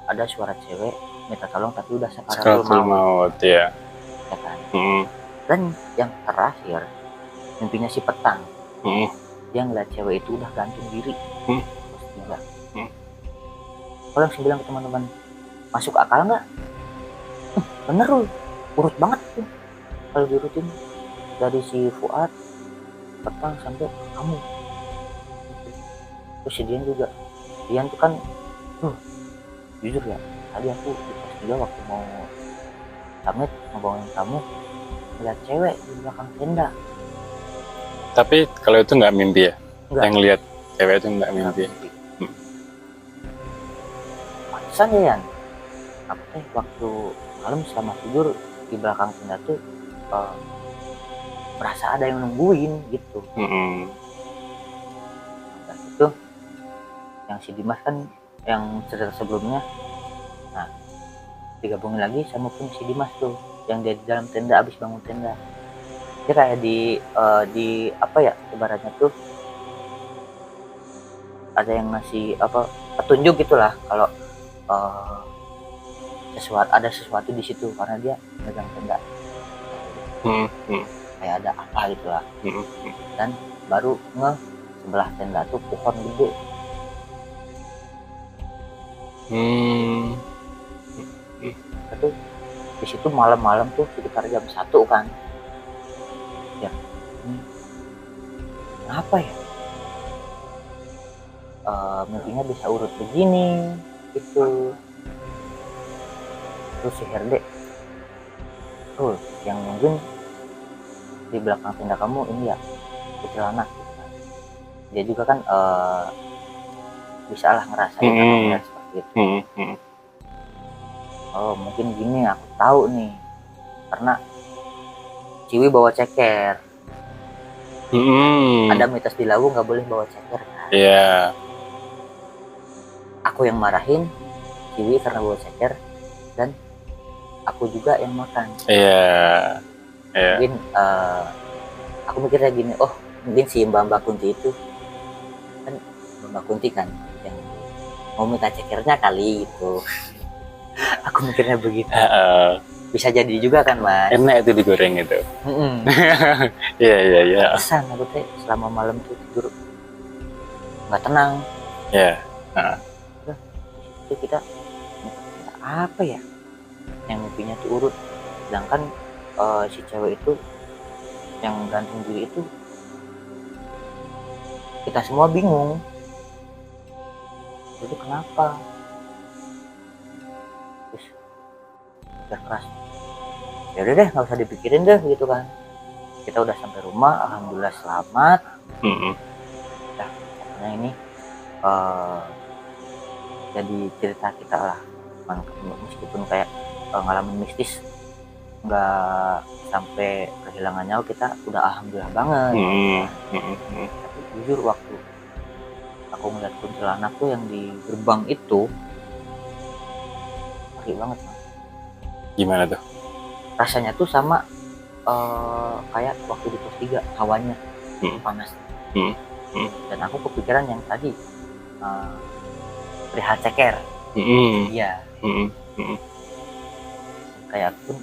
ada suara cewek minta tolong tapi udah sakaratul maut ya kan. Dan yang terakhir mimpinya si Petang, dia ngeliat cewek itu udah gantung diri. Kalau yang saya bilang ke teman-teman, masuk akal nggak? Bener loh, urut banget tuh kalau diurutin dari si Fuad, Petang sampai kamu. Terus si Dian juga, Dian tuh kan jujur ya, tadi aku di pos 3 waktu mau pamit ngebawain kamu, ngeliat cewek di belakang tenda. Tapi kalau itu nggak mimpi ya? Enggak. Yang lihat cewek itu nggak mimpi. Pantesan ya Yan, aku teh waktu malam selama tidur di belakang tenda tuh merasa ada yang nungguin gitu. Dan itu yang si Dimas kan yang cerita sebelumnya, nah digabungin lagi sama pun si Dimas tuh yang dia di dalam tenda abis bangun tenda, dia kayak di apa ya, ibaratnya tuh ada yang ngasih apa petunjuk gitulah kalau ada sesuatu di situ karena dia megang tenda. Kayak ada apa gitu lah. Dan baru sebelah tenda tuh pohon gede. Itu di situ malam-malam tuh sekitar jam 1 kan. Ya. Kenapa ya? Mimpinya bisa urut begini gitu. Terus si Herde, yang mungkin di belakang tenda kamu ini ya kuntilanak gitu kan. Dia juga kan bisa lah ngerasain apa seperti itu. Oh mungkin gini, aku tahu nih karena Ciwi bawa ceker. Ada mitos di Lawu nggak boleh bawa ceker kan? Iya. Aku yang marahin Ciwi karena bawa ceker dan aku juga yang makan. Iya. Mungkin aku mikirnya gini, oh mungkin si Mbak Kunti itu kan Mbak Kunti kan yang mau minta cekernya kali gitu. Aku mikirnya begitu. Bisa jadi juga kan mas. Enak itu digoreng itu. Iya. Pesan aku teh selama malam tuh tidur nggak tenang. Iya. Itu kita apa ya yang mimpinya tuh urut, sedangkan si cewek itu yang gantung diri itu kita semua bingung itu kenapa. Terus keras, ya udah deh nggak usah dipikirin deh gitu kan. Kita udah sampai rumah, alhamdulillah selamat. Nah pokoknya ini jadi cerita kita lah, meskipun kayak ngalamin mistis nggak sampai kehilangan nyawa, kita udah alhamdulillah banget. Tapi jujur waktu aku ngeliat kuntilanak tuh yang di gerbang itu ngeri banget man. Gimana tuh? Rasanya tuh sama kayak waktu di pos 3 hawanya panas. Dan aku kepikiran yang tadi perihal ceker. Iya. Kayak pun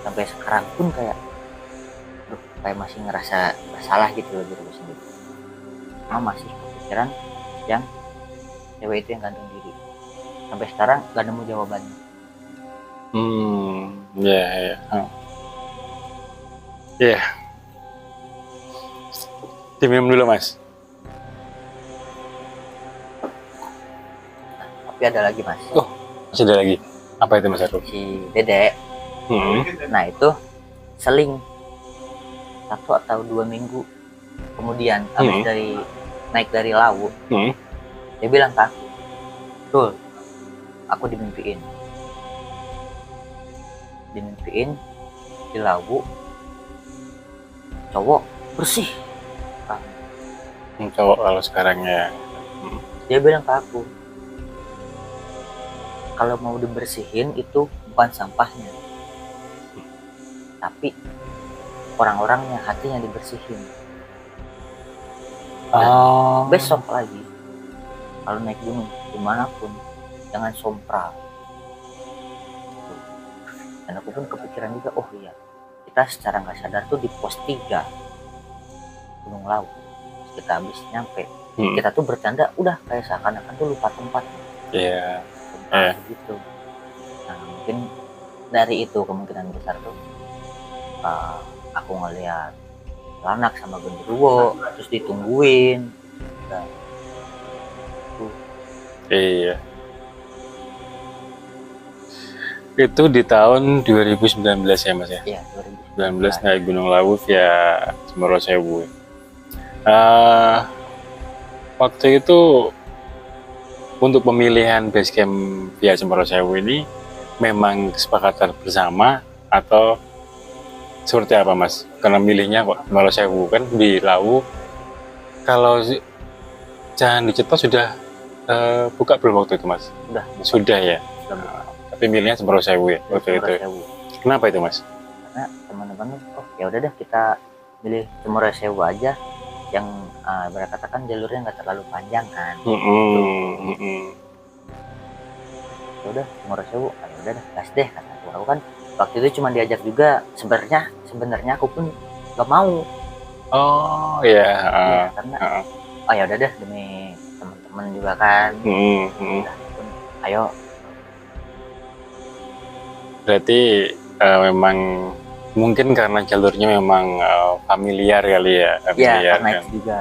sampai sekarang pun kayak masih ngerasa bersalah gitu loh diri sendiri. Masih kepikiran yang cewek itu yang gantung diri. Sampai sekarang gak nemu jawabannya. Iya. Diminum dulu Mas. Tapi ada lagi Mas, Oh, masih ada lagi. Apa itu Mas Arul? si Dedek. Nah itu seling 1 atau 2 minggu kemudian habis naik dari laut, dia bilang ke aku, "Dul, aku dimimpiin di laut, cowok bersih." Cowok kalau sekarang ya. Dia bilang ke aku, kalau mau dibersihin itu bukan sampahnya, tapi orang-orangnya, hatinya dibersihin. Dan besok lagi kalau naik gunung dimanapun jangan sompral. Dan aku pun kepikiran juga, oh iya, kita secara nggak sadar tuh di pos 3 Gunung Lawu, kita habis nyampe, kita tuh bercanda udah kayak seakan-akan tuh lupa tempat. Iya. Gitu. Nah mungkin dari itu kemungkinan besar tuh aku ngeliat Lanak sama genderuwo terus ditungguin. Nah, Iya. Itu di tahun 2019 ya Mas ya? Iya, 2019 naik Gunung Lawu via Semerosewu. Waktu itu untuk pemilihan basecamp via Semerosewu ini memang kesepakatan bersama atau seperti apa Mas? Karena milihnya kok Semerosewu kan di Lawu. Kalau Candi Ceto sudah buka belum waktu itu Mas? Sudah ya. Tapi milihnya Semerosewu ya waktu itu. Kenapa itu Mas? Karena teman-teman, oh ya udah deh kita milih Semerosewu aja, yang berkatakan jalurnya nggak terlalu panjang kan. Ya udah Semerosewu, ya udah deh gas deh kata aku kan waktu itu cuma diajak juga, sebenarnya aku pun nggak mau. Oh iya. Ya, karena oh ya udah deh demi teman-teman juga kan. Udah, ayo. Berarti memang mungkin karena jalurnya memang familiar kali ya. Iya, karena kan? itu juga.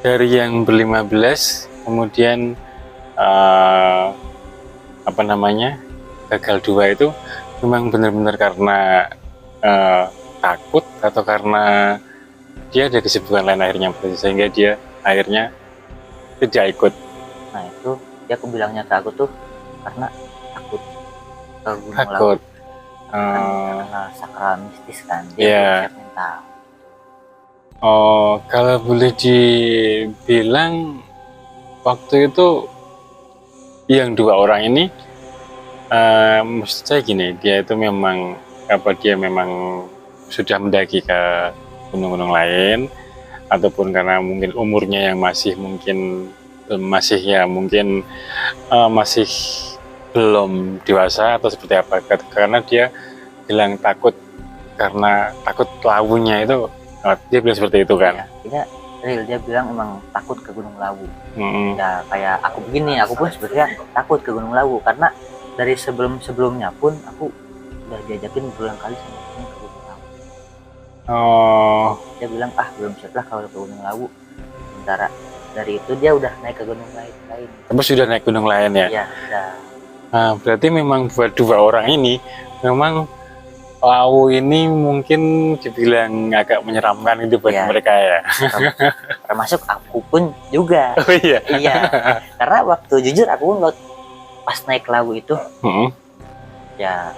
Dari yang ber-15 kemudian apa namanya gagal 2 itu memang benar-benar karena takut atau karena dia ada kesibukan lain akhirnya sehingga dia akhirnya tidak ikut. Nah itu dia aku bilangnya ke aku tuh karena takut ke Gunung Lawu. Takut. Karena sakral mistis kan, dia Yeah. mental. Oh, kalau boleh dibilang waktu itu yang 2 orang ini maksud saya gini, dia itu memang dia memang sudah mendaki ke gunung-gunung lain ataupun karena mungkin umurnya yang masih masih belum dewasa atau seperti apa, karena dia bilang takut karena takut lawunya itu, dia bilang seperti itu kan. Iya, dia bilang emang takut ke Gunung Lawu. Ya kayak aku begini, aku pun sebenarnya takut ke Gunung Lawu karena dari sebelumnya pun aku udah diajakin berulang kali sama temen ke Gunung Lawu. Dia bilang belum siap lah kalau ke Gunung Lawu. Sementara dari itu dia udah naik ke gunung lain. Terus sudah naik gunung lain ya? Iya, udah. Nah, berarti memang buat 2 orang ini memang Lawu ini mungkin dibilang agak menyeramkan itu buat mereka ya. Termasuk aku pun juga. Oh iya. Iya. Karena waktu jujur aku pun pas naik Lawu itu ya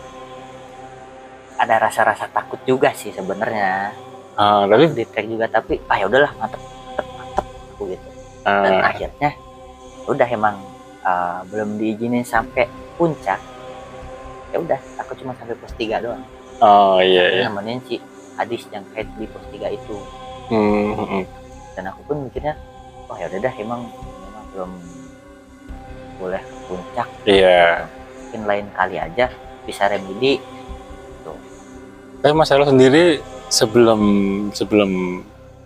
ada rasa-rasa takut juga sih sebenarnya. Tapi di trek juga, tapi ya udahlah mantep aku gitu. Dan akhirnya udah emang belum diizinin sampai puncak. Ya udah, aku cuma sampai pos 3 doang. Oh iya. Nemenin si Adis yang head di pos 3 itu. Dan aku pun mikirnya, oh ya udah dah, emang belum boleh ke puncak. Iya. Mungkin lain kali aja bisa remedi. Tuh. Tapi Mas Arul sendiri sebelum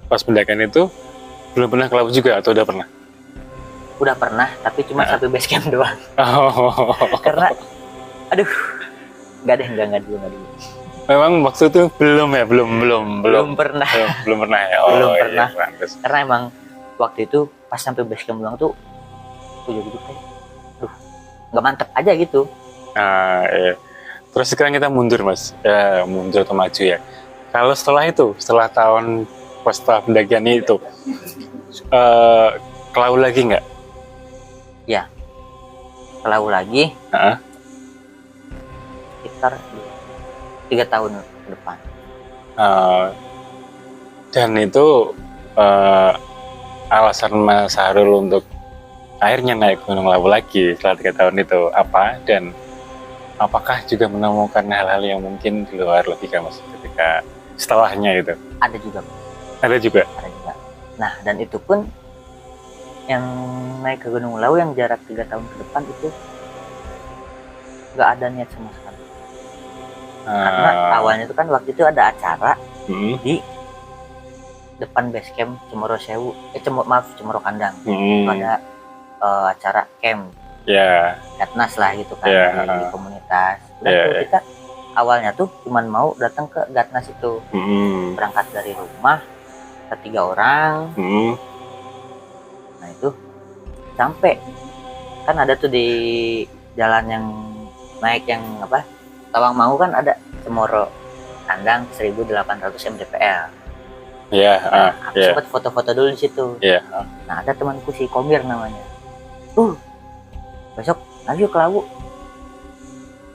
pas pendakian itu belum pernah ke Lawu juga atau udah pernah? Udah pernah, tapi cuma sampai base camp doang. Oh. Karena aduh, enggak dulu. Memang waktu itu belum ya, belum pernah. belum pernah ya. Belum Iya, pernah. pantes. Karena emang waktu itu pas sampai base camp doang tuh aku jadi kayak nggak mantep aja gitu. Nah, iya. Terus sekarang kita mundur mas, ya, mundur atau maju ya. Kalau setelah itu, setelah tahun pasca pendakian itu, ke laut lagi nggak? Kalau lagi Heeh. sekitar 3 tahun ke depan. Dan itu alasan Mas Harul untuk akhirnya naik Gunung Lawu lagi setelah 3 tahun itu apa? Dan apakah juga menemukan hal-hal yang mungkin di luar logika mas ketika setelahnya itu? Ada juga. Ada juga. Nah, dan itu pun yang naik ke Gunung Lawu yang jarak 3 tahun ke depan itu nggak ada niat sama sekali. Karena awalnya itu kan waktu itu ada acara di depan base camp Cemoro Sewu, Cemoro Kandang. Itu ada acara camp. Gatnas lah gitu kan, di komunitas. Udah tuh kita awalnya tuh cuman mau datang ke Gatnas itu. Berangkat dari rumah ke 3 orang. Nah itu sampai kan ada tuh di jalan yang naik yang apa Tawang Mangu kan ada Cemoro Kandang 1800 mdpl. Aku sempat foto-foto dulu di situ. Nah ada temanku si Komir namanya. Besok ayo ke Lawu.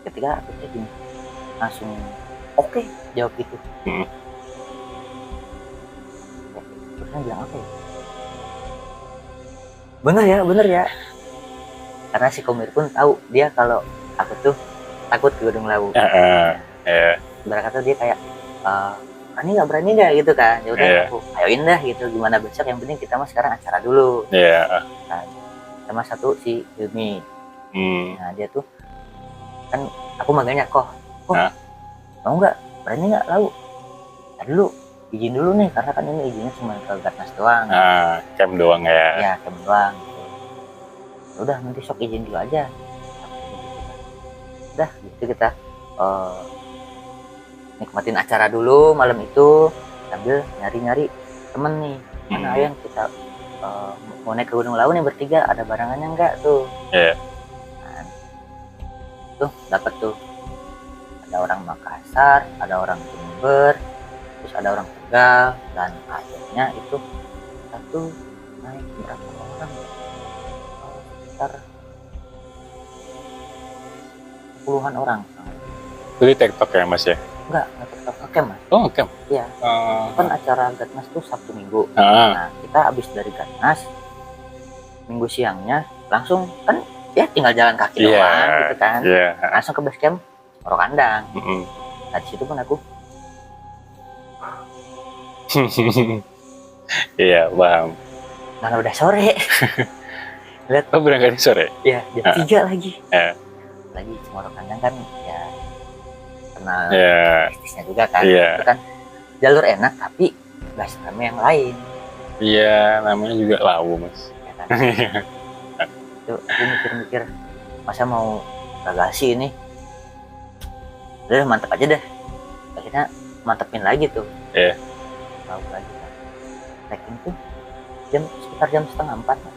Ketika aku gini langsung oke, jawab gitu. Terusnya bilang apa ya? Bener ya. Karena si Komir pun tahu dia kalau aku tuh takut ke Gunung Lawu. Berkata dia kayak berani nggak gitu kan. Ya udah aku ayoin dah gitu, gimana besok, yang penting kita mah sekarang acara dulu. Nah, sama satu si Yumi. Nah dia tuh kan aku manggilnya kok mau nggak, berani nggak Lawu? Dulu izin dulu nih, karena kan ini izinnya cuma ke Gatnas doang. Camp doang ya. Ya camp doang gitu. Udah nanti sok izin dulu aja. Udah gitu kita nikmatin acara dulu malam itu sambil nyari temen nih, mana yang kita mau naik ke Gunung Lawu nih bertiga, ada barangannya enggak tuh. Nah, tuh dapat tuh, ada orang Makassar, ada orang Jember, terus ada orang Tegal, dan akhirnya itu satu naik berapa orang, sekitar puluhan orang. Jadi TikTok ya mas ya? Enggak ke camp mas. Camp? Iya. Kan acara Gatnas tuh Sabtu Minggu. Nah kita habis dari Gatnas Minggu siangnya langsung kan ya tinggal jalan kaki doang gitu kan. Langsung ke base camp Cemoro Kandang. Nah di situ pun aku paham. mana udah sore. Lihat Berangkat sore? Iya, jam 3 lagi. Lagi Cemoro Kandang kan ya kenal bisnisnya juga kan. Itu kan jalur enak tapi gak sama yang lain. Namanya juga Lawu mas. Ya kan? Itu aku mikir-mikir masa mau bagasi ini, udah mantep aja deh. Akhirnya mantepin lagi tuh. Lawu lagi kan. Trekking tuh sekitar jam 3:30 mas.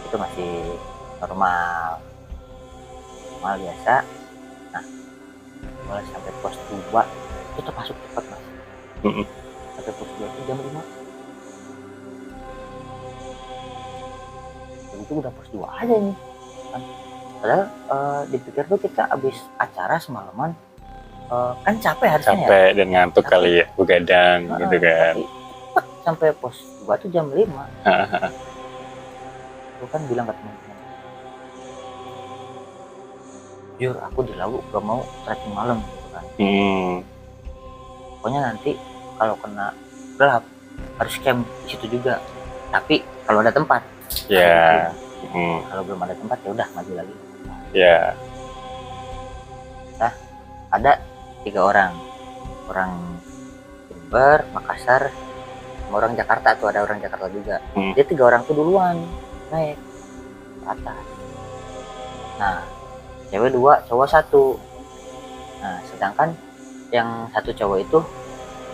Itu masih normal biasa. Nah mulai sampai pos 2 itu termasuk cepat mas. Sampai pos 2 itu jam 5. Itu udah pos 2 aja nih kan. Padahal dipikir tuh kita abis acara semalaman kan capek harusnya dan ngantuk kali ya, begadang gitu kan. Tapi cepet sampai pos 2 tuh jam 5. Aku kan bilang ke teman-teman, jujur aku di Lawu gak mau trekking malam gitu kan. Pokoknya nanti kalau kena gelap harus camp di situ juga. Tapi kalau ada tempat, kalau belum ada tempat ya udah maju lagi. Nah, ada 3 orang Jember, Makassar, sama orang Jakarta tuh, ada orang Jakarta juga. Dia 3 orang tuh duluan naik ke atas. Nah cewek 2, cowok 1. Nah sedangkan yang satu cowok itu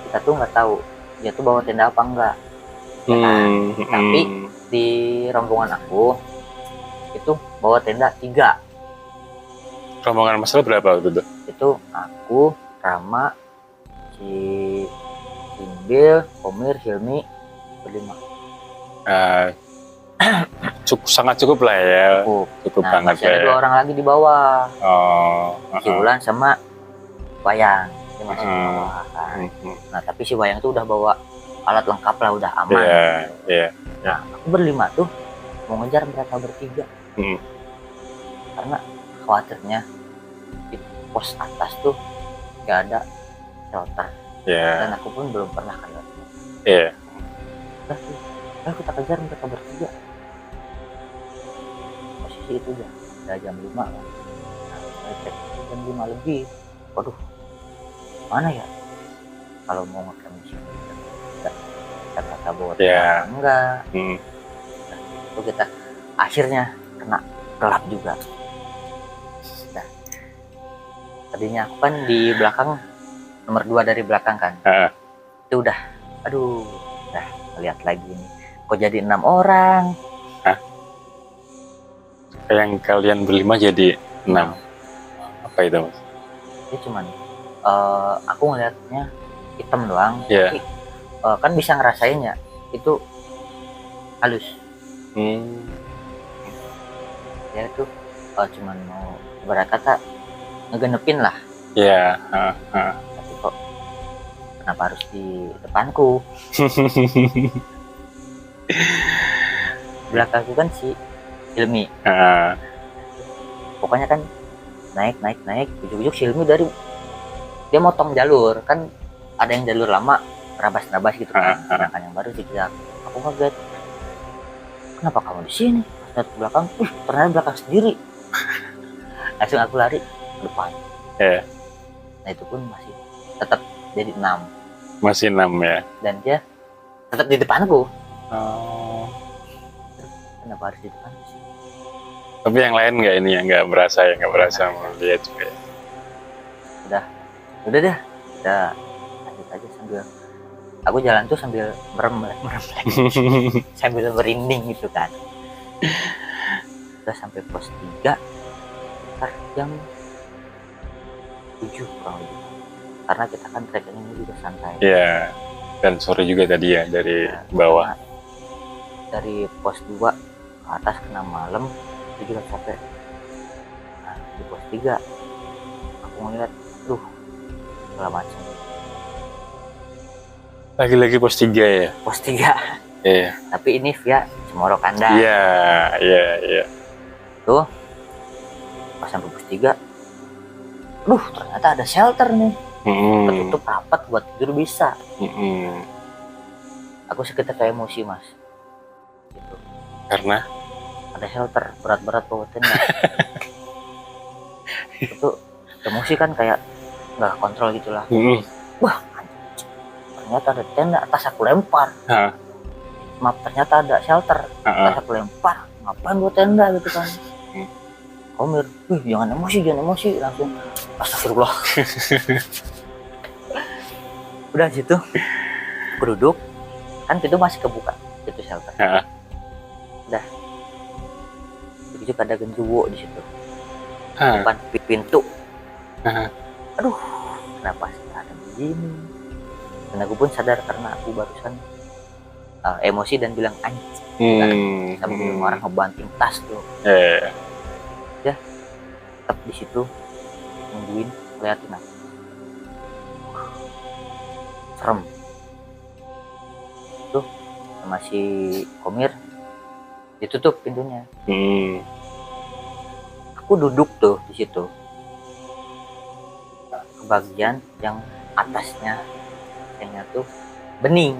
kita tuh nggak tahu dia tuh bawa tenda apa enggak, ya kan? Tapi di rombongan aku itu bawa tenda 3. Rombongan Mas Al berapa waktu itu? Itu aku, Rama, si Imbil, Komir, Hilmi, berlima. Sangat cukup lah ya. Cukup Nah, banget masih ada ya. 2 orang lagi di bawah. Si Uh-uh. Wulan sama Wayang. Dia masih di Hmm. bawah kan. Mhm. Nah, tapi si Wayang tuh udah bawa alat lengkap lah, udah aman. Iya, iya. Nah, aku berlima tuh mau ngejar mereka bertiga. Hmm. Karena khawatirnya di pos atas tuh gak ada shelter. Iya. Dan aku pun belum pernah kan. Iya. Udah tuh, ayo kita kejar mereka bertiga. Posisi itu udah jam 5 kan. Nah, mereka jam 5 lebih. Waduh, mana ya? Kalau mau ngecamp di sini kita kata bawa Iya. enggak. Hmm. Nah, itu kita akhirnya kena gelap juga. Nah, tadinya aku kan di belakang, nomor 2 dari belakang kan. Itu udah, aduh, udah lihat lagi nih. Kok jadi 6 orang? Yang kalian berlima jadi 6. Apa itu, Mas? Itu cuman aku ngeliatnya hitam doang. Iya. Tapi kan bisa ngerasainnya itu halus. Ya itu cuman mau berkata ngegenepin lah. Iya. Tapi kok kenapa harus di depanku? Belakangku kan si Hilmi. Pokoknya kan naik ujuk-ujuk si Hilmi dari dia motong jalur kan, ada yang jalur lama rabas-rabas gitu kan. Sedangkan yang baru zigzag. Aku kaget, kenapa kamu di sini? Pas ke belakang, ternyata belakang sendiri. Langsung aku lari ke depan. Nah itu pun masih tetap jadi 6. Masih 6 ya. Dan dia tetap di depanku. Kenapa harus di depanku sih? Tapi yang lain nggak ini ya, nggak berasa melihat juga. Udah deh, kita lanjut aja sambil aku jalan tuh sambil merem sambil merinding gitu kan. Udah sampai pos 3 jam 7 kurang lebih, karena kita kan trekkingnya juga santai. Iya. Dan sore juga tadi ya dari bawah. Dari pos 2 ke atas kena malam itu juga capek. Nah di pos 3 aku ngeliat segala macam. Lagi-lagi pos 3 ya. Pos 3 Iya. tapi ini via Cemoro Kandang. Iya. Tuh pas sampai pos 3 ternyata ada shelter nih. Tertutup rapat buat tidur bisa. Aku sekitar kayak emosi mas gitu. Karena ada shelter, berat-berat bawa tenda. Itu emosi kan kayak nggak kontrol gitulah. Wah anjir, ternyata ada tenda, atas aku lempar. Maaf, ternyata ada shelter, atas aku lempar. Ngapain buat tenda gitu kan. Komir, jangan emosi, langsung astagfirullah. Udah situ aku duduk kan, pintu masih kebuka itu shelter. Udah begitu ada genderuwo di situ depan pintu. Aduh, kenapa sih ada begini? Dan aku pun sadar karena aku barusan emosi dan bilang anjing. Sama orang ngebanting tas tuh. Ya, tetap di situ nungguin, ngeliatin aku. Serem. Tuh sama si Komir ditutup pintunya. Aku duduk tuh di situ. Bagian yang atasnya kayaknya tuh bening.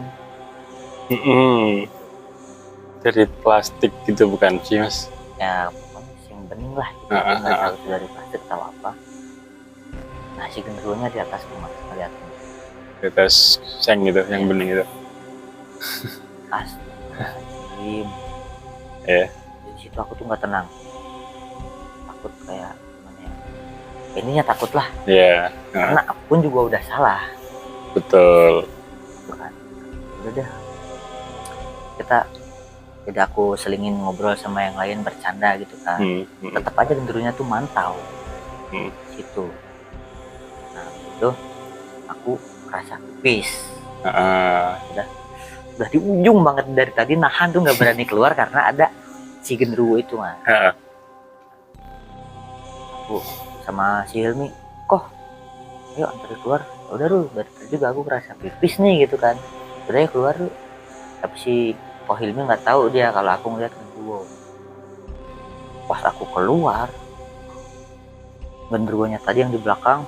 Dari plastik gitu bukan sih mas? Ya pokoknya yang bening lah gitu. Nggak tahu itu dari plastik atau apa. Nah si genderuwonya di atas rumah ngeliatin. Di atas seng gitu yang bening itu. Astagfirullahaladzim. Di situ aku tuh nggak tenang, takut kayak gimana ya, intinya takut lah, Iya. karena aku pun juga udah salah Betul. gitu kan. Udah deh, kita tidak, aku selingin ngobrol sama yang lain, bercanda gitu kan. Tetap aja genderunya tuh mantau situ. Nah itu aku rasa pipis. Udah di ujung banget dari tadi, nahan tuh nggak berani keluar karena ada si genderuwo itu Mas. Aku sama si Hilmi, kok ayo antar keluar. Udah lu, dari tadi juga aku ngerasa pipis nih gitu kan, udah ya keluar lu. Tapi si Hilmi nggak tahu dia kalau aku ngeliat genderuwo. Pas aku keluar, genderuwonya tadi yang di belakang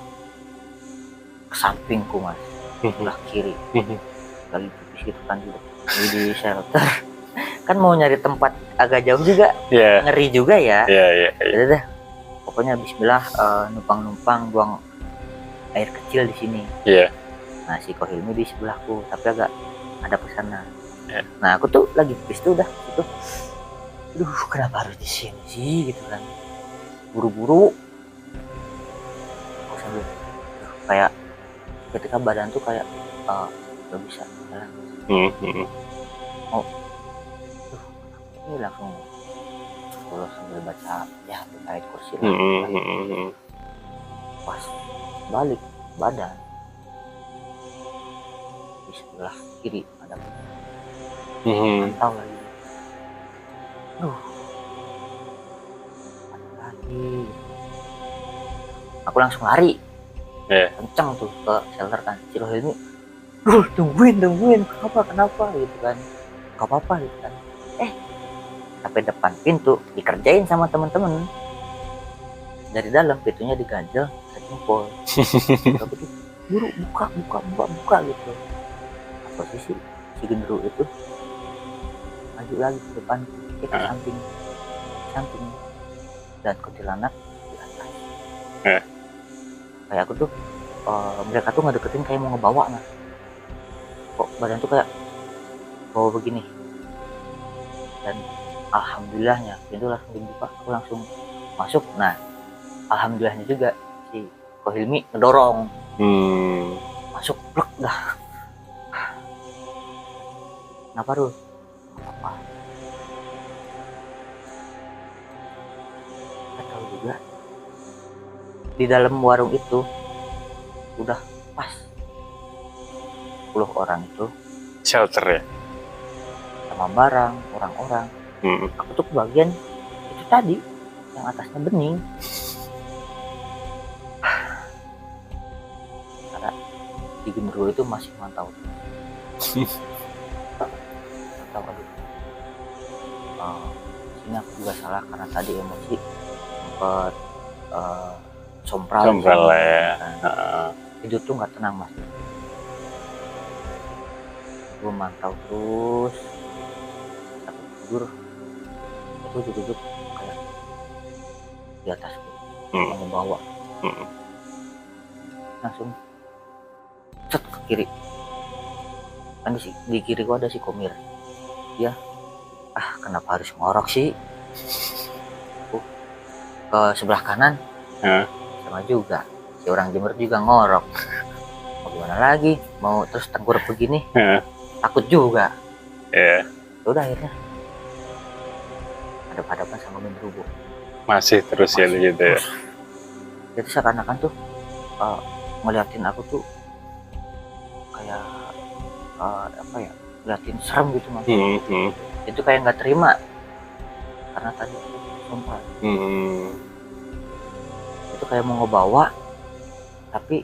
ke sampingku Mas, sebelah kiri, lagi pipis gitu kan, di shelter. Kan mau nyari tempat agak jauh juga, ngeri juga ya. Udah deh, pokoknya bismillah, numpang-numpang buang air kecil di sini. Nah si Hilmi di sebelahku tapi agak ada pesana. Nah aku tuh lagi pipis tuh udah gitu, aduh kenapa harus di sini sih gitu kan, buru-buru. Aku sambil kayak ketika badan tuh kayak gak bisa jalan. Ini langsung terus sambil baca ya ayat kursi lah. Pas balik badan di sebelah kiri ada mantau lagi. Ada lagi. Aku langsung lari kencang tuh ke shelter kan. Si Hilmi, tungguin kenapa gitu kan, gak apa-apa gitu kan. Sampai depan pintu dikerjain sama teman-teman. Dari dalam pintunya diganjel, saya jempol. Buru buka gitu. Posisi si genderuwo itu maju lagi ke depan, ke samping, dan kuntilanak di atas. Kayak aku tuh, mereka tuh ngedeketin kayak mau ngebawa Mas. Kok badan tuh kayak bawa begini. Dan alhamdulillahnya pintu langsung dibuka, aku langsung masuk. Nah alhamdulillahnya juga si Hilmi ngedorong masuk, plek dah. Kenapa Rul? Apa? Gak tahu juga. Di dalam warung itu udah pas 10 orang itu shelter ya, sama barang orang-orang. Aku tuh kebagian itu tadi yang atasnya bening. Karena di genderuwo itu masih mantau. Ini aku juga salah karena tadi emosi sempet sompral ya. Tidur tuh nggak tenang Mas. Gue mantau terus, aku tidur itu duduk kayak di atas mau bawa. Langsung cet ke kiri. Kan di kiri gua ada si Komir. Ya, kenapa harus ngorok sih? Ke sebelah kanan sama juga, si orang Jember juga ngorok. Mau gimana lagi? Mau terus tengkurap begini? Takut juga. Udah akhirnya hadap-hadapan sama genderuwo. Masih terus ya gitu ya. Jadi seakan-akan tuh ngeliatin aku tuh kayak apa ya, ngeliatin serem gitu Mas. Itu kayak nggak terima karena tadi sumpah. Itu kayak mau ngebawa tapi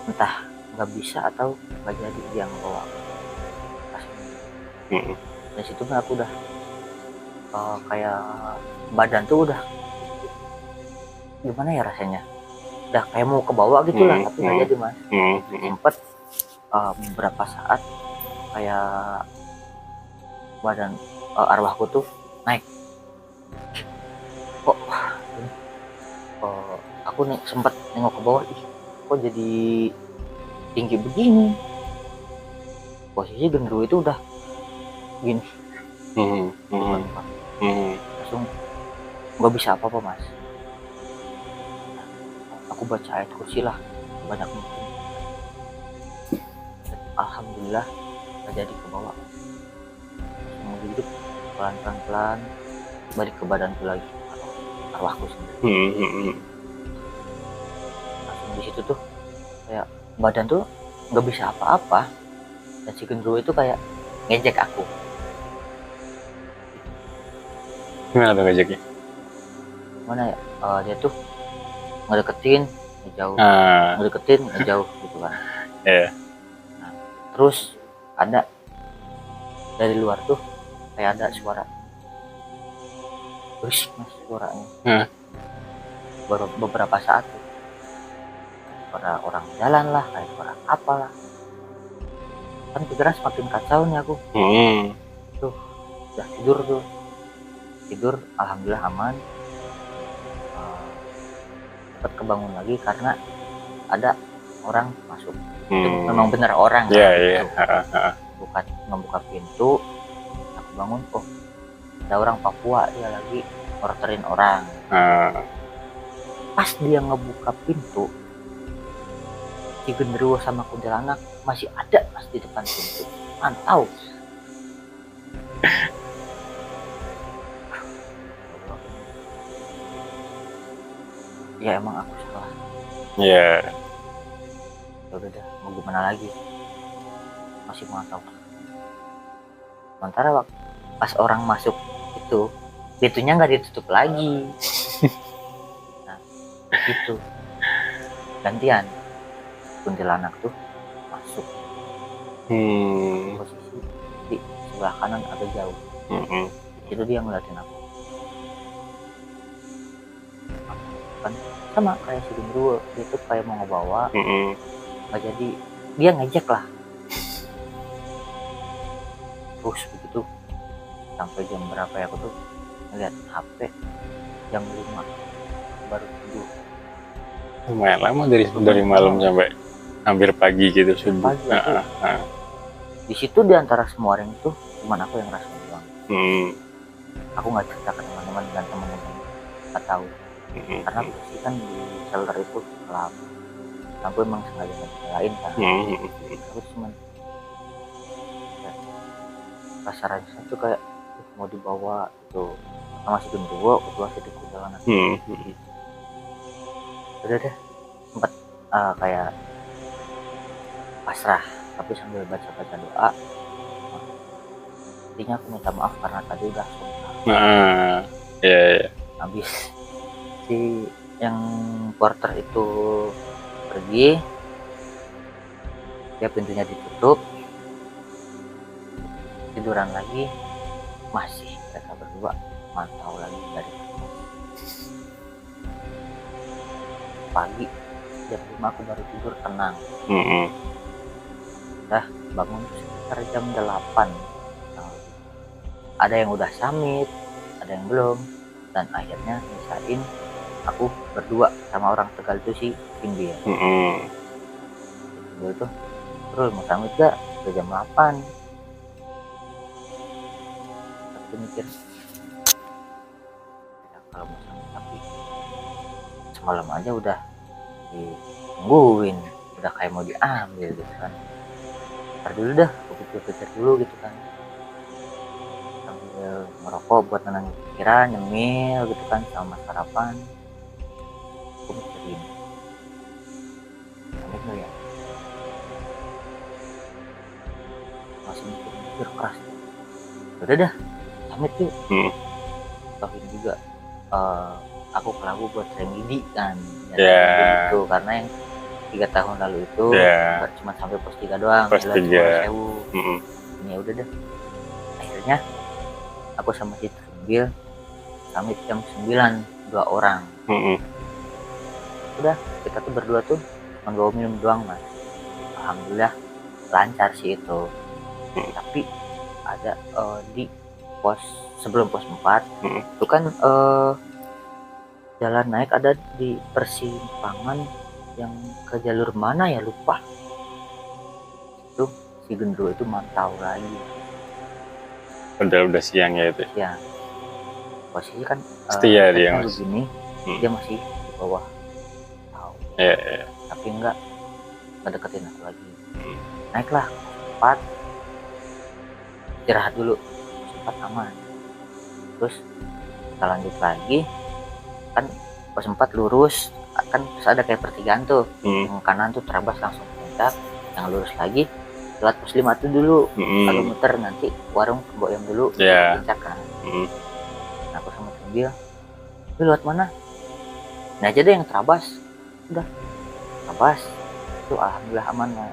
entah nggak bisa atau nggak jadi dia ngebawa. Dari situ aku udah kayak badan tuh udah gimana ya rasanya, udah kayak mau ke bawah gitu lah, tapi nggak jadi Mas. Sempet beberapa saat kayak badan arwahku tuh naik. Kok aku nih sempet nengok ke bawah, kok jadi tinggi begini. Posisi genderuwo itu udah gini. Langsung nggak bisa apa-apa Mas. aku baca ayat kursi lah banyak mungkin. Dan alhamdulillah gak jadi ke bawah, langsung hidup pelan-pelan balik ke badanku lagi, arwahku sendiri. Langsung di situ tuh kayak badan tuh nggak bisa apa-apa, dan si gendruwo itu kayak ngejek aku. Gimana tuh ngajaknya? Mana ya, dia tuh ngedeketin ngejauh, Ah, ngedeketin ngejauh gitu kan. ya. Nah, terus ada dari luar tuh kayak ada suara berisik mas suaranya. Baru beberapa saat tuh suara orang jalan lah, kayak suara apalah, kan pikiran semakin kacau nih aku. Tuh udah tidur alhamdulillah aman. Cepat kebangun lagi karena ada orang masuk. Itu memang benar orang Iya. ngebuka pintu. Aku bangun, oh ada orang Papua, dia lagi orderin orang. Pas dia ngebuka pintu, si genderuwo sama kuntilanak masih ada mas di depan pintu, mantau. Ya emang aku salah. Iya. Ya udah dah, mau gimana lagi, masih mantau. Sementara waktu pas orang masuk itu pintunya nggak ditutup lagi. Nah itu gantian kuntilanak tuh masuk posisi di sebelah kanan agak jauh. Itu dia ngeliatin aku kan, sama kayak si gendruwo, dia tuh kayak mau ngebawa, nggak jadi, dia ngejek lah. Terus begitu sampai jam berapa ya, aku tuh ngeliat HP jam 5 baru tidur. Lumayan lama dari malam sampai hampir pagi gitu subuh. Pagi di situ di antara semua orang itu cuman aku yang ngerasa doang. Aku nggak cerita ke teman-teman, dan teman-teman nggak tahu karena posisi kan di shelter itu gelap. Aku emang sengaja nyalain kan. Aku cuman ya, rasa tuh kayak mau dibawa itu sama si gendruwo kedua si kuntilanak. Udah deh sempat kayak pasrah, tapi sambil baca-baca doa. Intinya aku minta maaf karena tadi udah sumpah. Iya. Habis si yang porter itu pergi, ya pintunya ditutup, tiduran lagi, masih mereka berdua mantau lagi dari pagi. Jam 5 aku baru tidur tenang. Bangun sekitar jam 8. Ada yang udah summit, ada yang belum, dan akhirnya misain aku berdua sama orang Tegal itu si Pinggir. Pinggir itu terus mau summit gak ke jam 8. Aku mikir ya, kalau mau summit tapi semalam aja udah ditungguin, udah kayak mau diambil gitu kan. Ntar dulu dah, aku pikir-pikir dulu gitu kan, sambil ngerokok buat nenangin pikiran, nyemil gitu kan sama sarapan. Aku mikirin sampai gak ya, masih mikir keras. Udah dah sampai tuh tahuin juga aku kelagu buat remedi kan ya, gitu. Karena yang 3 tahun lalu itu cuma sampai pos 3 doang, pos 3. Ini udah deh, akhirnya aku sama si Pinggir sampai jam 9, 2 orang. Udah kita tuh berdua tuh membawa minum doang mas. Alhamdulillah lancar sih itu. Tapi ada di pos sebelum pos 4 itu kan jalan naik ada di persimpangan yang ke jalur mana ya lupa. Itu si gendruwo itu mantau lagi. Udah siang ya itu. Ya posisi kan setia dia begini, dia masih di bawah. Tahu ya. Tapi enggak deketin aku lagi. Naiklah pos 4, istirahat dulu, pos 4 aman. Terus kita lanjut lagi, kan pos 4 lurus, kan terus ada kayak pertigaan tuh, yang kanan tuh terabas langsung ke puncak, yang lurus lagi lewat pos 5 tuh dulu, lalu muter nanti warung Boyong dulu, puncak kan. Nah, aku sama Tumbil, lu lewat mana? Nah aja deh yang terabas, udah terabas itu alhamdulillah aman mau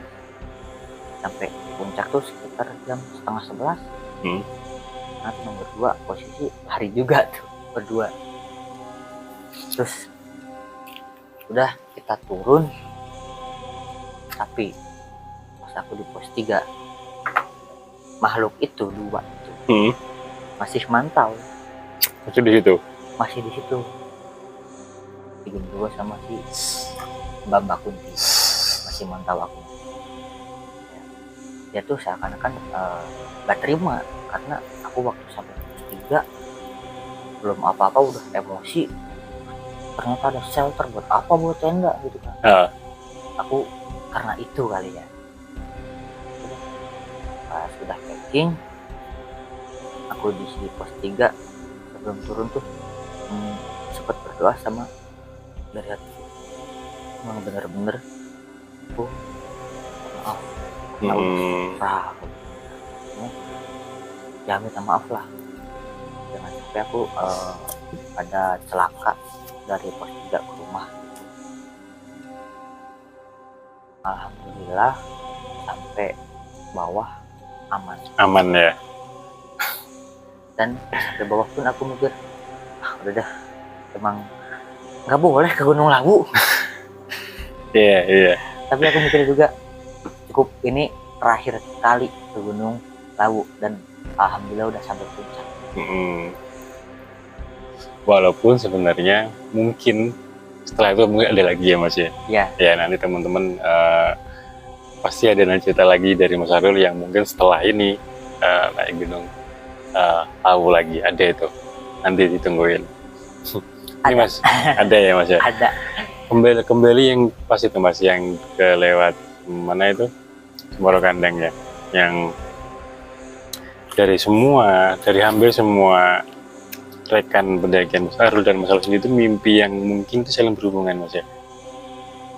sampai puncak tuh sekitar jam 10:30. Nah nomor 2 posisi hari juga tuh berdua. Terus udah kita turun, tapi pas aku di pos 3 makhluk itu 2 itu masih mantau, masih di situ. Bikin gua sama si Mbak Kunti masih mantau aku. Dia tuh seakan-akan gak terima karena aku waktu sampai pos 3 belum apa-apa udah emosi. Ternyata ada shelter, buat apa buat tenda gitu kan. Aku karena itu kali ya. Pas sudah packing, aku di pos 3 sebelum turun tuh sempat berdoa sama dari hati. Emang bener-bener aku maaf, ya minta maaf lah, jangan sampai aku ada celaka dari pos 3 ke rumah. Alhamdulillah sampai bawah aman ya. Dan sampai bawah pun aku mikir udah dah, emang nggak boleh ke Gunung Lawu. Iya. Tapi aku mikir juga cukup ini terakhir kali ke Gunung Lawu dan alhamdulillah udah sampai puncak. Walaupun sebenarnya mungkin setelah itu mungkin ada lagi ya Mas ya. Ya nanti teman-teman pasti ada cerita lagi dari Mas Arul yang mungkin setelah ini naik Gunung Lawu lagi, ada itu. Nanti ditungguin. Ini Mas, ada ya Mas ya? Ada. Kembali yang pas itu Mas, yang kelewat mana itu? Cemoro Kandang ya. Yang dari hampir semua rekan pendakian Mas Arul dan Mas Arul sendiri itu mimpi yang mungkin itu saling berhubungan Mas ya.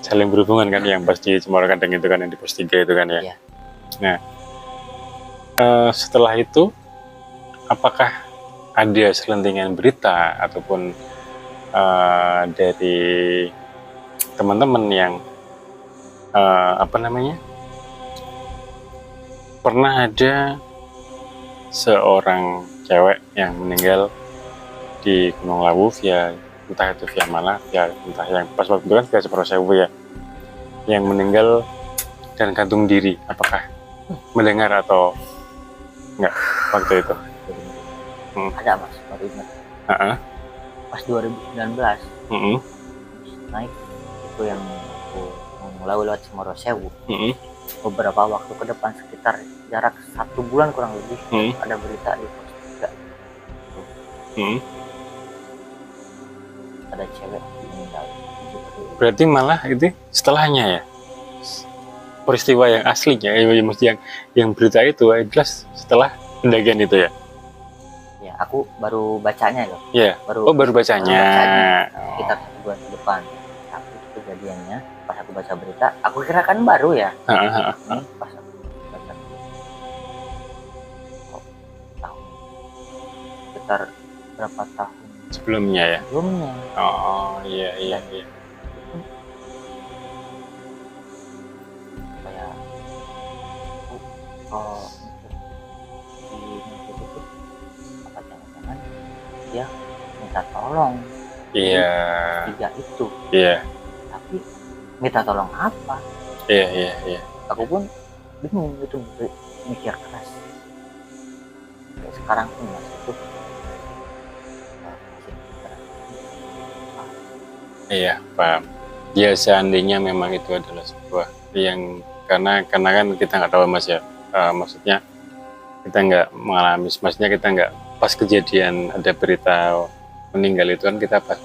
Saling berhubungan kan yang pasti Cemoro Kandang itu kan yang di pos 3 itu kan ya. Nah, setelah itu apakah ada selentingan berita ataupun dari teman-teman yang pernah ada seorang cewek yang meninggal di Gunung Lawu via entah itu via mana, entah yang pas waktu itu kan via Cemoro Sewu ya, yang meninggal dan gantung diri, apakah mendengar atau enggak waktu itu? Ada Mas, baru ingat. Pas 2019 naik itu yang Gunung Lawu lewat Cemoro Sewu. Beberapa waktu ke depan, sekitar jarak 1 bulan kurang lebih, ada berita di pos 3 ada cewek meninggal. Berarti malah itu setelahnya ya, peristiwa yang aslinya yang berita itu jelas setelah pendakian itu ya. Ya aku baru bacanya loh. Baru bacanya. Sekitar 1 bulan ke depan. Tapi itu kejadiannya pas aku baca berita, aku kira kan baru ya. Pas aku baca tahun sekitar berapa tahun sebelumnya ya. Oh iya. Kayak apa jangan-jangan dia minta tolong. Tiga itu. Tapi minta tolong apa? Aku pun bingung itu, mikir keras. Kayak sekarang pun masih itu. Iya, paham. Ya seandainya memang itu adalah sebuah yang karena kan kita nggak tahu Mas ya, maksudnya kita nggak mengalami, maksudnya kita nggak pas kejadian ada berita meninggal itu kan kita pas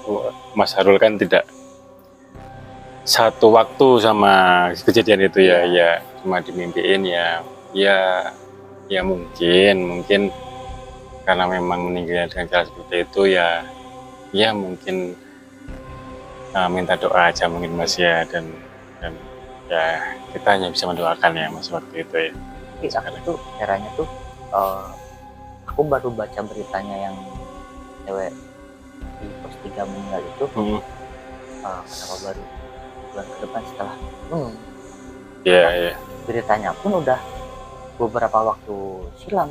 Mas Harul kan tidak satu waktu sama kejadian itu ya, Iya. ya cuma dimimpiin ya, ya, ya mungkin karena memang meninggal dengan cara seperti itu ya, ya mungkin minta doa aja mungkin Mas ya, dan ya kita hanya bisa mendoakan ya Mas waktu itu ya. Tapi aku tuh caranya tuh aku baru baca beritanya yang cewek di pos 3 meninggal itu kenapa baru bulan ke depan setelah gunung. Iya, iya. Beritanya pun udah beberapa waktu silam,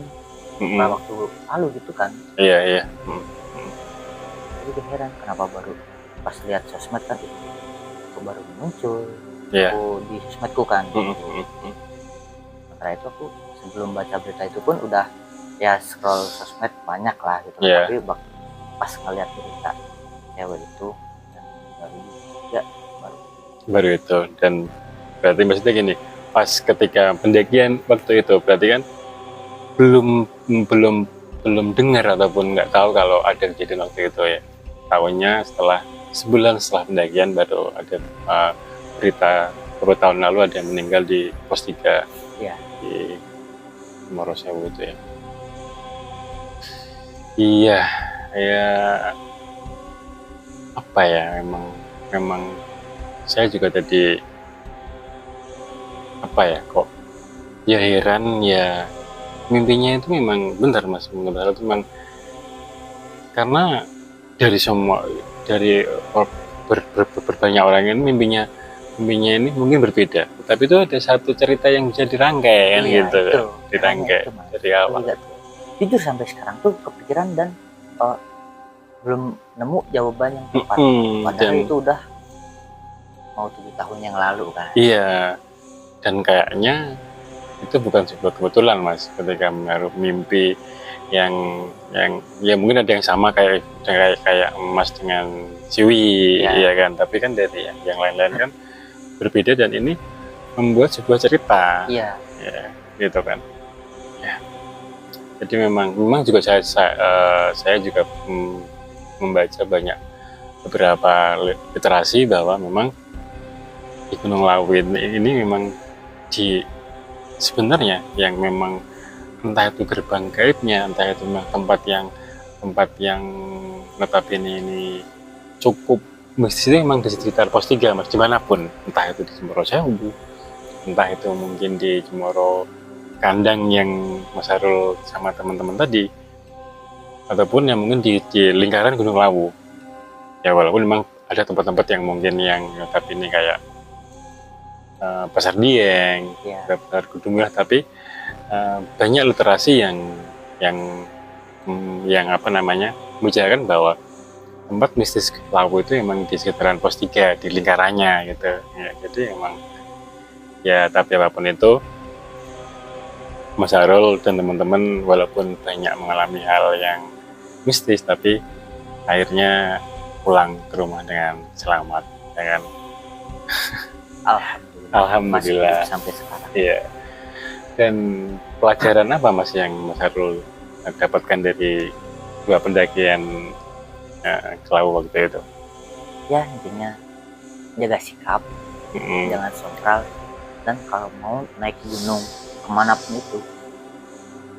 beberapa waktu lalu gitu kan. Iya, iya. Jadi heran kenapa baru pas lihat sosmed kan itu baru muncul. Iya. Aku di sosmedku kan. Setelah itu aku sebelum baca berita itu pun udah ya scroll sosmed banyak lah gitu. Iya. Tapi pas ngeliat berita cewek itu dan baru itu, dan berarti maksudnya gini, pas ketika pendakian waktu itu berarti kan belum dengar ataupun nggak tahu kalau ada kejadian waktu itu ya. Tahunya setelah sebulan setelah pendakian baru ada berita beberapa tahun lalu ada yang meninggal di pos 3 ya. di Morosewu itu ya. Iya, ya apa ya, memang saya juga tadi apa ya, kok ya heran ya, mimpinya itu memang benar Mas, benar itu memang karena dari berbanyak orang ini mimpinya ini mungkin berbeda, tapi itu ada satu cerita yang bisa dirangkai kan, iya, gitu itu, dirangkai dari awal. Jujur sampai sekarang tuh kepikiran dan belum nemu jawaban yang tepat. Padahal itu udah mau 7 tahun yang lalu kan. Iya, dan kayaknya itu bukan sebuah kebetulan Mas, ketika menaruh mimpi yang ya mungkin ada yang sama kayak Mas dengan Siwi ya kan, tapi kan dari yang lain-lain kan berbeda, dan ini membuat sebuah cerita. Iya. Ya, gitu kan. Ya. Jadi memang juga saya juga membaca banyak beberapa literasi bahwa memang di Gunung Lawu ini memang sebenarnya yang memang entah itu gerbang gaibnya, entah itu memang tempat yang notabene ini cukup mistis, itu memang di sekitar pos 3 Mas, dimanapun, entah itu di Morosewu, entah itu mungkin di Cemoro kandang yang Mas Harul sama teman-teman tadi, ataupun yang mungkin di lingkaran Gunung Lawu ya, walaupun memang ada tempat-tempat yang mungkin yang notabene kayak Pasar Dieng, Pasar Gudumlah, tapi banyak literasi yang apa namanya membicarakan bahwa tempat mistis Lawu itu memang di sekitaran pos 3 di lingkarannya gitu ya. Jadi memang ya, tapi apapun itu Mas Harul dan teman-teman walaupun banyak mengalami hal yang mistis, tapi akhirnya pulang ke rumah dengan selamat ya kan. Alhamdulillah sampai sekarang. Iya. Dan pelajaran apa Mas yang Mas Harul dapatkan dari dua pendakian ke Lawu waktu itu? Ya intinya jaga sikap, jangan sontral, dan kalau mau naik gunung kemanapun itu,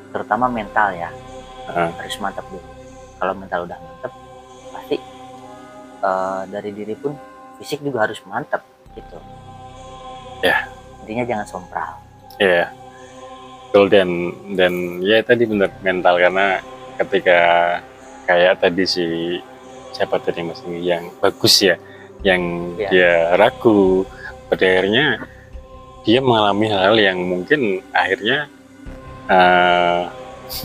terutama mental ya, harus mantap dulu. Kalau mental udah mantap, pasti dari diri pun fisik juga harus mantap gitu. Ya. Intinya jangan sompral. Ya. Betul, dan ya tadi benar mental, karena ketika kayak tadi siapa tadi Mas yang bagus ya, yang dia ragu, pada akhirnya dia mengalami hal yang mungkin akhirnya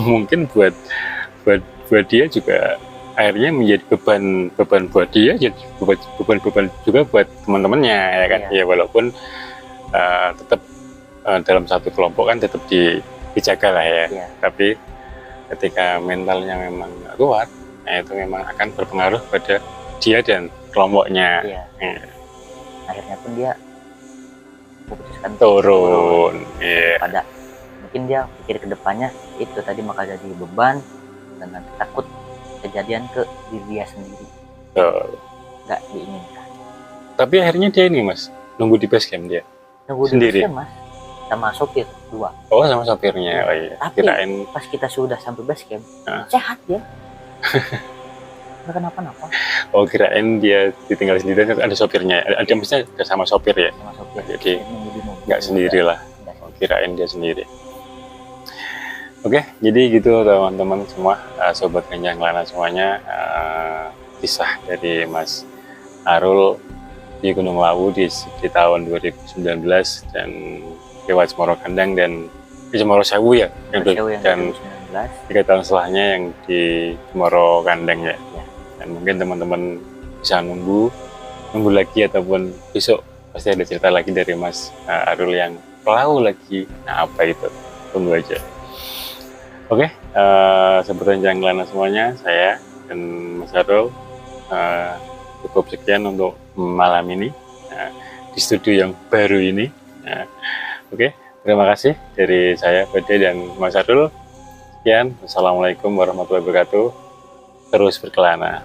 mungkin buat dia juga akhirnya menjadi beban buat dia, jadi beban juga buat teman-temannya ya kan. Ya walaupun tetap dalam satu kelompok kan tetap dijaga lah ya. Tapi ketika mentalnya memang nggak kuat, nah itu memang akan berpengaruh pada dia dan kelompoknya. Akhirnya pun dia memutuskan turun. Pada mungkin dia pikir kedepannya itu tadi bakal jadi beban, dan nanti takut kejadian ke diri dia sendiri. Nggak diinginkan. Tapi akhirnya dia ini mas, nunggu di base camp dia. Nunggu di Sendiri? base camp, Mas, sama sopir 2. Oh sama sopirnya. Oh iya. Tapi Kirain. pas kita sudah sampai base camp, Nah. sehat dia. Nggak kenapa-napa. Oh kirain dia ditinggal sendiri, ada sopirnya. Ada maksudnya ada sama sopir ya. Sama sopir. Jadi Nunggu di mobil. nggak sendiri lah. Nggak Oh, kirain dia sendiri. Oke, jadi gitu teman-teman semua, sobat Kenjang Lana semuanya, kisah dari Mas Arul di Gunung Lawu di tahun 2019 dan lewat Cemoro Kandang dan di Cemoro Sewu ya, dan 2019. 3 tahun setelahnya yang di Cemoro Kandang ya. Dan mungkin teman-teman bisa nunggu lagi ataupun besok pasti ada cerita lagi dari Mas Arul yang pelaut lagi. Nah apa itu? Tunggu aja. Oke, sobat Kenjang Lana semuanya, saya dan Mas Arul cukup sekian untuk malam ini di studio yang baru ini. Oke, terima kasih dari saya Bade dan Mas Arul. Sekian, Assalamualaikum warahmatullahi wabarakatuh. Terus berkelana.